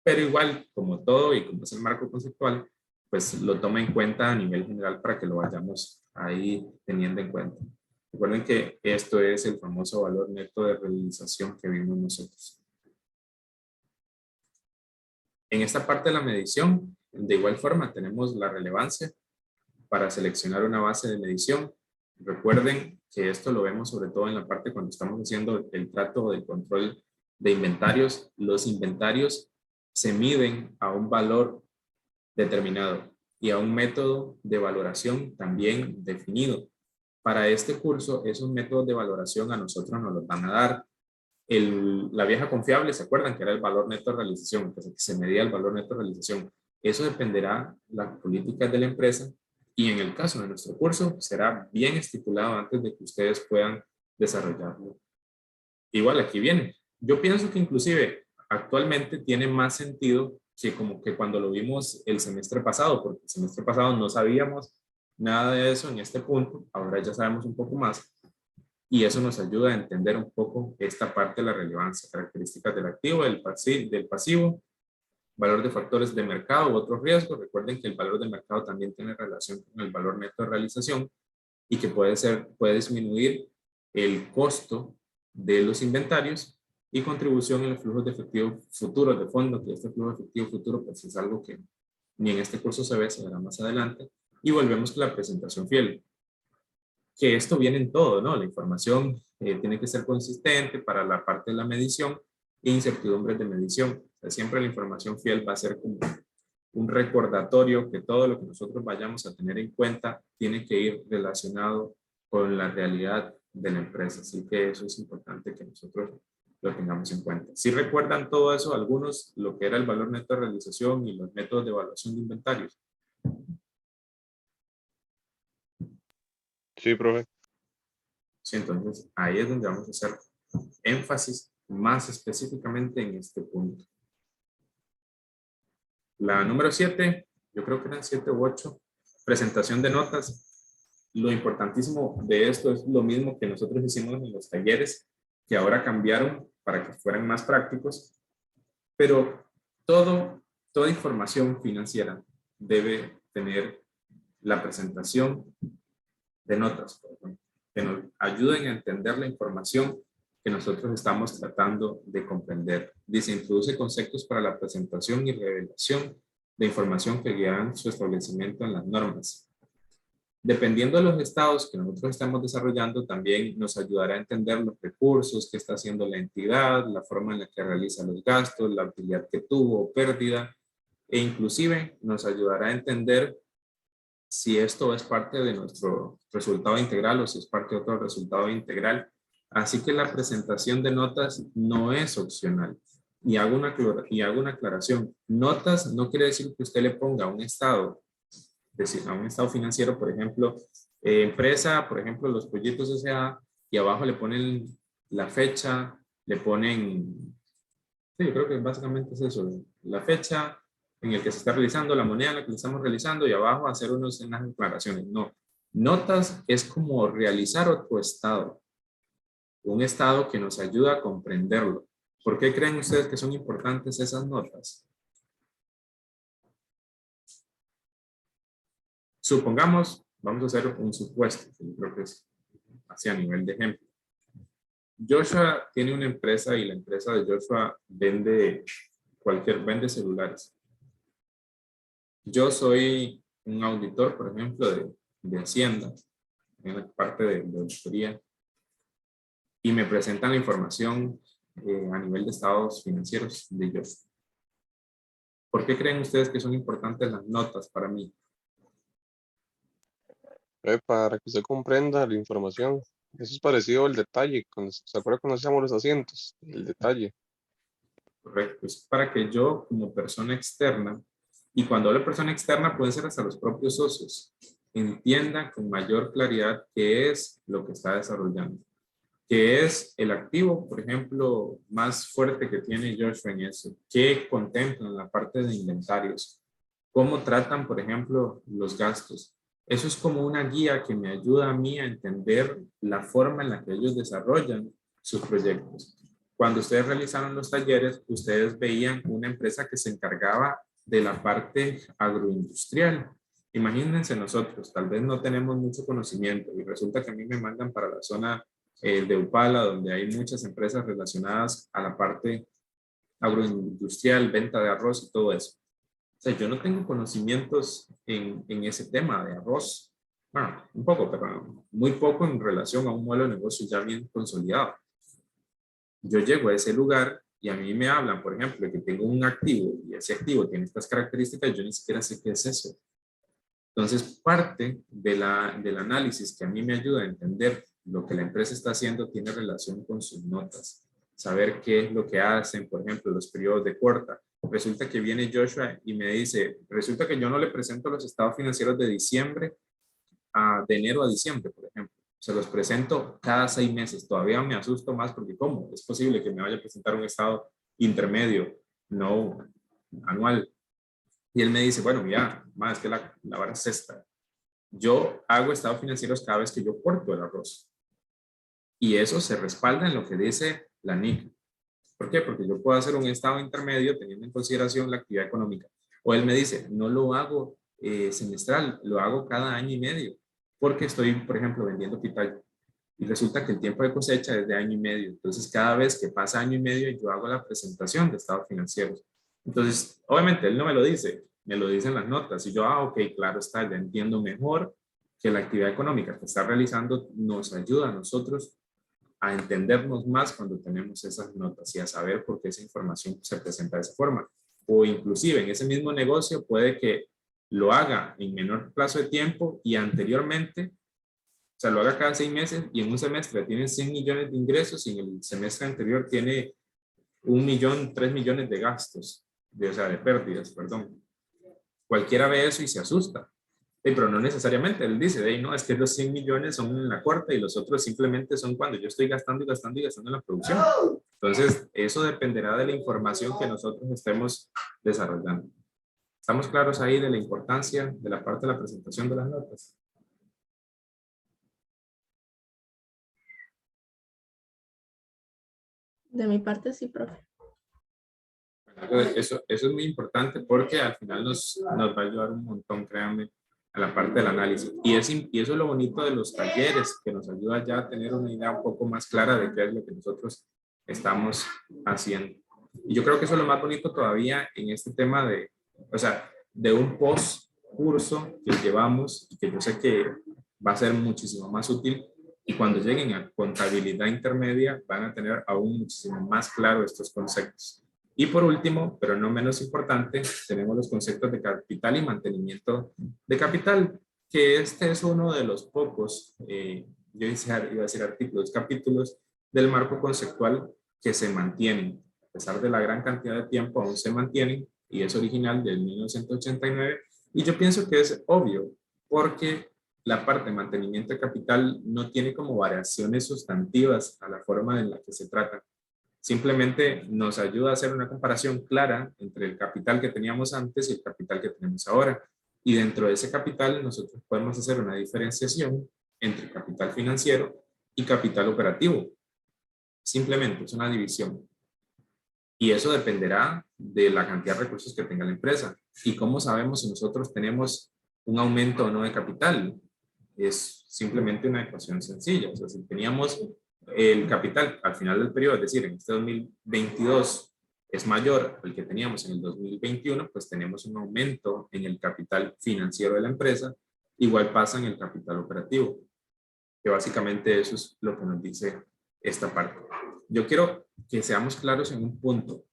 Pero igual, como todo y como es el marco conceptual, pues lo toma en cuenta a nivel general para que lo vayamos ahí teniendo en cuenta. Recuerden que esto es el famoso valor neto de realización que vimos nosotros. En esta parte de la medición, de igual forma, tenemos la relevancia para seleccionar una base de medición. Recuerden que esto lo vemos sobre todo en la parte cuando estamos haciendo el trato del control de inventarios. Los inventarios se miden a un valor determinado y a un método de valoración también definido. Para este curso, esos métodos de valoración a nosotros nos los van a dar. La vieja confiable, ¿se acuerdan? Que era el valor neto de realización, que se medía el valor neto de realización. Eso dependerá de las políticas de la empresa y en el caso de nuestro curso será bien estipulado antes de que ustedes puedan desarrollarlo. Igual aquí viene. Yo pienso que inclusive actualmente tiene más sentido que como que cuando lo vimos el semestre pasado, porque el semestre pasado no sabíamos nada de eso en este punto, ahora ya sabemos un poco más. Y eso nos ayuda a entender un poco esta parte de la relevancia, características del activo, del pasivo, valor de factores de mercado u otros riesgos. Recuerden que el valor de mercado también tiene relación con el valor neto de realización y que puede disminuir el costo de los inventarios y contribución en los flujos de efectivo futuros de fondo, que este flujo de efectivo futuro pues es algo que ni en este curso se ve, se verá más adelante. Y volvemos con la presentación fiel. Que esto viene en todo, ¿no? La información tiene que ser consistente para la parte de la medición e incertidumbres de medición. O sea, siempre la información fiel va a ser como un recordatorio que todo lo que nosotros vayamos a tener en cuenta tiene que ir relacionado con la realidad de la empresa. Así que eso es importante que nosotros lo tengamos en cuenta. Si recuerdan todo eso, algunos, lo que era el valor neto de realización y los métodos de evaluación de inventarios. Sí, profe. Sí, entonces ahí es donde vamos a hacer énfasis más específicamente en este punto. La número 7, yo creo que eran 7 u 8, presentación de notas. Lo importantísimo de esto es lo mismo que nosotros hicimos en los talleres, que ahora cambiaron para que fueran más prácticos, pero toda información financiera debe tener la presentación de notas, por ejemplo, que nos ayuden a entender la información que nosotros estamos tratando de comprender. Dice, introduce conceptos para la presentación y revelación de información que guían su establecimiento en las normas. Dependiendo de los estados que nosotros estamos desarrollando, también nos ayudará a entender los recursos que está haciendo la entidad, la forma en la que realiza los gastos, la utilidad que tuvo o pérdida, e inclusive nos ayudará a entender si esto es parte de nuestro resultado integral o si es parte de otro resultado integral. Así que la presentación de notas no es opcional. Y hago una aclaración. Notas no quiere decir que usted le ponga un estado, decir, a un estado financiero, por ejemplo, empresa, por ejemplo, los pollitos S.A. y abajo le ponen la fecha, le ponen, sí, yo creo que básicamente es eso, la fecha en el que se está realizando, la moneda en la que lo estamos realizando y abajo hacer unas declaraciones. No, notas es como realizar otro estado, un estado que nos ayuda a comprenderlo. ¿Por qué creen ustedes que son importantes esas notas? Supongamos, vamos a hacer un supuesto, yo creo que es así a nivel de ejemplo. Joshua tiene una empresa y la empresa de Joshua vende celulares. Yo soy un auditor, por ejemplo, de Hacienda, en la parte de auditoría, y me presentan la información a nivel de estados financieros de Joshua. ¿Por qué creen ustedes que son importantes las notas para mí? Para que usted comprenda la información. Eso es parecido al detalle. ¿Se acuerda cuando hacíamos los asientos? El detalle. Correcto, es para que yo como persona externa, y cuando hablo de persona externa pueden ser hasta los propios socios, entiendan con mayor claridad qué es lo que está desarrollando, qué es el activo, por ejemplo, más fuerte que tiene Joshua en eso, qué contemplan la parte de inventarios, cómo tratan, por ejemplo, los gastos. Eso es como una guía que me ayuda a mí a entender la forma en la que ellos desarrollan sus proyectos. Cuando ustedes realizaron los talleres, ustedes veían una empresa que se encargaba de la parte agroindustrial. Imagínense nosotros, tal vez no tenemos mucho conocimiento y resulta que a mí me mandan para la zona de Upala, donde hay muchas empresas relacionadas a la parte agroindustrial, venta de arroz y todo eso. O sea, yo no tengo conocimientos en ese tema de arroz. Bueno, un poco, pero muy poco en relación a un modelo de negocio ya bien consolidado. Yo llego a ese lugar y a mí me hablan, por ejemplo, que tengo un activo y ese activo tiene estas características, yo ni siquiera sé qué es eso. Entonces, parte del análisis que a mí me ayuda a entender lo que la empresa está haciendo tiene relación con sus notas. Saber qué es lo que hacen, por ejemplo, los periodos de corta. Resulta que viene Joshua y me dice, resulta que yo no le presento los estados financieros de diciembre, de enero a diciembre, por ejemplo. Se los presento cada 6 meses. Todavía me asusto más porque ¿cómo? Es posible que me vaya a presentar un estado intermedio, no anual. Y él me dice, bueno, mira, más que la vara es esta. Yo hago estados financieros cada vez que yo corto el arroz. Y eso se respalda en lo que dice la NIC. ¿Por qué? Porque yo puedo hacer un estado intermedio teniendo en consideración la actividad económica. O él me dice, no lo hago semestral, lo hago cada año y medio. Porque estoy, por ejemplo, vendiendo pitaya. Y resulta que el tiempo de cosecha es de año y medio. Entonces, cada vez que pasa año y medio, yo hago la presentación de estados financieros. Entonces, obviamente, él no me lo dice, me lo dicen las notas. Y yo, ok, claro está, ya entiendo mejor que la actividad económica que está realizando nos ayuda a nosotros a entendernos más cuando tenemos esas notas y a saber por qué esa información se presenta de esa forma. O inclusive en ese mismo negocio puede que lo haga en menor plazo de tiempo y anteriormente, o sea, lo haga cada 6 meses y en un semestre tiene 100 millones de ingresos y en el semestre anterior tiene 1 millón, 3 millones de gastos, o sea, de pérdidas, perdón. Cualquiera ve eso y se asusta. Pero no necesariamente, él dice, no, es que los 100 millones son en la corta y los otros simplemente son cuando yo estoy gastando y gastando y gastando en la producción. Entonces, eso dependerá de la información que nosotros estemos desarrollando. ¿Estamos claros ahí de la importancia de la parte de la presentación de las notas? De mi parte sí, profe. Eso es muy importante porque al final nos va a ayudar un montón, créanme, a la parte del análisis. Y eso es lo bonito de los talleres, que nos ayuda ya a tener una idea un poco más clara de qué es lo que nosotros estamos haciendo. Y yo creo que eso es lo más bonito todavía en este tema de, o sea, de un post curso que llevamos y que yo sé que va a ser muchísimo más útil. Y cuando lleguen a contabilidad intermedia van a tener aún muchísimo más claro estos conceptos. Y por último, pero no menos importante, tenemos los conceptos de capital y mantenimiento de capital, que este es uno de los pocos, yo iba a decir artículos, capítulos del marco conceptual que se mantienen. A pesar de la gran cantidad de tiempo, aún se mantienen y es original del 1989. Y yo pienso que es obvio, porque la parte de mantenimiento de capital no tiene como variaciones sustantivas a la forma en la que se trata. Simplemente nos ayuda a hacer una comparación clara entre el capital que teníamos antes y el capital que tenemos ahora. Y dentro de ese capital nosotros podemos hacer una diferenciación entre capital financiero y capital operativo. Simplemente es una división. Y eso dependerá de la cantidad de recursos que tenga la empresa. ¿Y cómo sabemos si nosotros tenemos un aumento o no de capital? Es simplemente una ecuación sencilla. O sea, si teníamos el capital al final del periodo, es decir, en este 2022 es mayor al que teníamos en el 2021, pues tenemos un aumento en el capital financiero de la empresa. Igual pasa en el capital operativo, que básicamente eso es lo que nos dice esta parte. Yo quiero que seamos claros en un punto.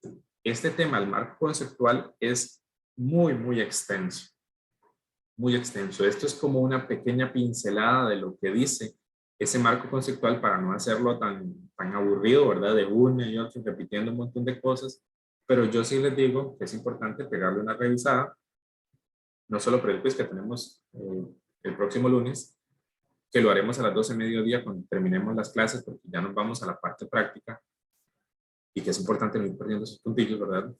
Este tema, el marco conceptual, es muy extenso. Muy extenso. Esto es como una pequeña pincelada de lo que dice ese marco conceptual para no hacerlo tan aburrido, ¿verdad? De una y otra, repitiendo un montón de cosas. Pero yo sí les digo que es importante pegarle una revisada, no solo por el quiz que tenemos el próximo lunes, que lo haremos a las 12 de mediodía cuando terminemos las clases, porque ya nos vamos a la parte práctica y que es importante no ir perdiendo esos puntillos, ¿verdad?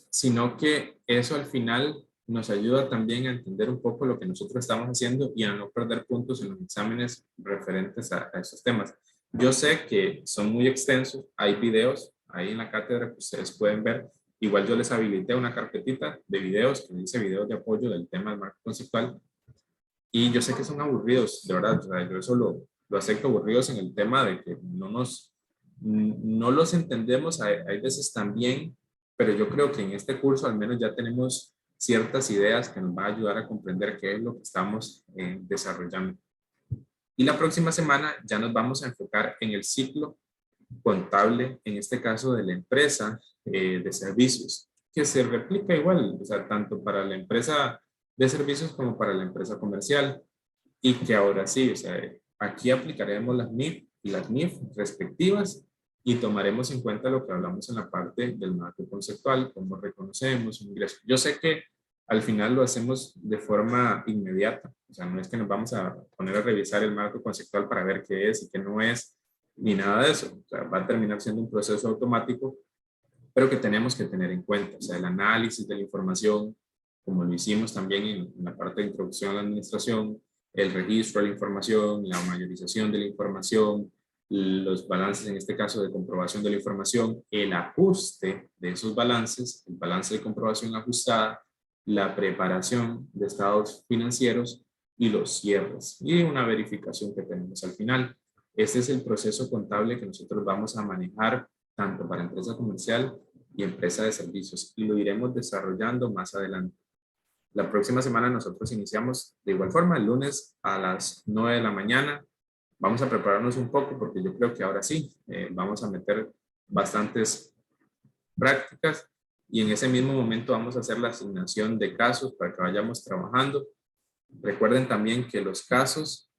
Sino que eso al final nos ayuda también a entender un poco lo que nosotros estamos haciendo y a no perder puntos en los exámenes referentes a esos temas. Yo sé que son muy extensos, hay videos ahí en la cátedra que ustedes pueden ver. Igual yo les habilité una carpetita de videos que dice videos de apoyo del tema del marco conceptual. Y yo sé que son aburridos, de verdad. O sea, yo eso lo acepto, aburridos en el tema de que no los entendemos, hay veces también, pero yo creo que en este curso al menos ya tenemos ciertas ideas que nos va a ayudar a comprender qué es lo que estamos desarrollando. Y la próxima semana ya nos vamos a enfocar en el ciclo contable, en este caso de la empresa de servicios, que se replica igual, o sea, tanto para la empresa de servicios como para la empresa comercial. Y que ahora sí, o sea, aquí aplicaremos las NIF y las NIF respectivas y tomaremos en cuenta lo que hablamos en la parte del marco conceptual, cómo reconocemos un ingreso. Yo sé que al final lo hacemos de forma inmediata, o sea, no es que nos vamos a poner a revisar el marco conceptual para ver qué es y qué no es, ni nada de eso. O sea, va a terminar siendo un proceso automático, pero que tenemos que tener en cuenta, o sea, el análisis de la información, como lo hicimos también en la parte de introducción a la administración, el registro de la información, la mayorización de la información, los balances, en este caso de comprobación de la información, el ajuste de esos balances, el balance de comprobación ajustada, la preparación de estados financieros y los cierres y una verificación que tenemos al final. Este es el proceso contable que nosotros vamos a manejar tanto para empresa comercial y empresa de servicios y lo iremos desarrollando más adelante. La próxima semana nosotros iniciamos de igual forma el lunes a las 9 de la mañana. Vamos a prepararnos un poco porque yo creo que ahora sí vamos a meter bastantes prácticas y en ese mismo momento vamos a hacer la asignación de casos para que vayamos trabajando. Recuerden también que los casos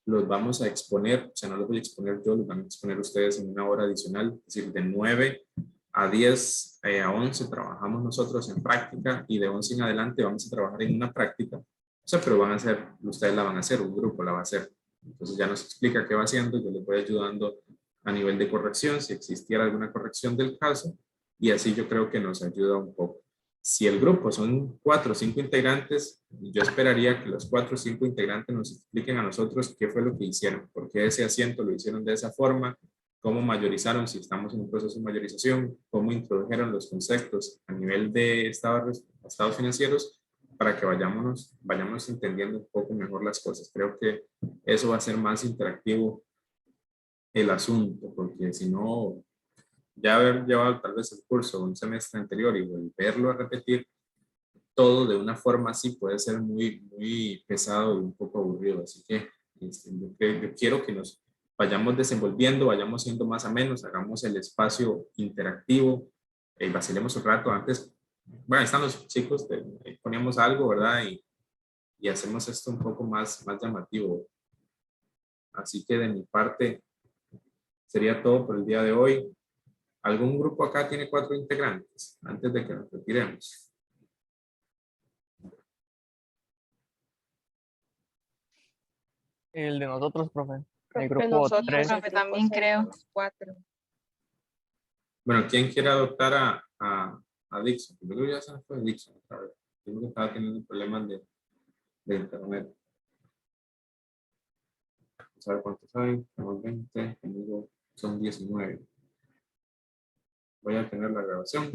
los vamos a exponer, o sea, no los voy a exponer yo, los van a exponer ustedes en una hora adicional, es decir, de 9 a 10 a 11 trabajamos nosotros en práctica y de 11 en adelante vamos a trabajar en una práctica O sea, pero van a hacer, ustedes la van a hacer, un grupo la va a hacer. Entonces ya nos explica qué va haciendo, yo les voy ayudando a nivel de corrección, si existiera alguna corrección del caso, y así yo creo que nos ayuda un poco. Si el grupo son 4 o 5 integrantes, yo esperaría que los 4 o 5 integrantes nos expliquen a nosotros qué fue lo que hicieron, por qué ese asiento lo hicieron de esa forma, cómo mayorizaron, si estamos en un proceso de mayorización, cómo introdujeron los conceptos a nivel de estados financieros, para que vayamos entendiendo un poco mejor las cosas. Creo que eso va a ser más interactivo el asunto, porque si no, ya haber llevado tal vez el curso un semestre anterior y volverlo a repetir todo de una forma así puede ser muy pesado y un poco aburrido. Así que yo quiero que nos vayamos desenvolviendo, vayamos siendo más amenos, hagamos el espacio interactivo, vacilemos un rato antes. Bueno, ahí están los chicos, poníamos algo, ¿verdad? Y hacemos esto un poco más llamativo. Así que de mi parte sería todo por el día de hoy. ¿Algún grupo acá tiene 4 integrantes? Antes de que nos retiremos. El de nosotros, profe. El De grupo nosotros, 3. profe, también creo. 4. Bueno, ¿quién quiere adoptar a Dixon? Yo creo que ya se nos fue Dixon otra vez. Yo creo que estaba teniendo problemas de internet. Vamos a ver cuántos hay. Tenemos 20, conmigo son 19. Voy a tener la grabación.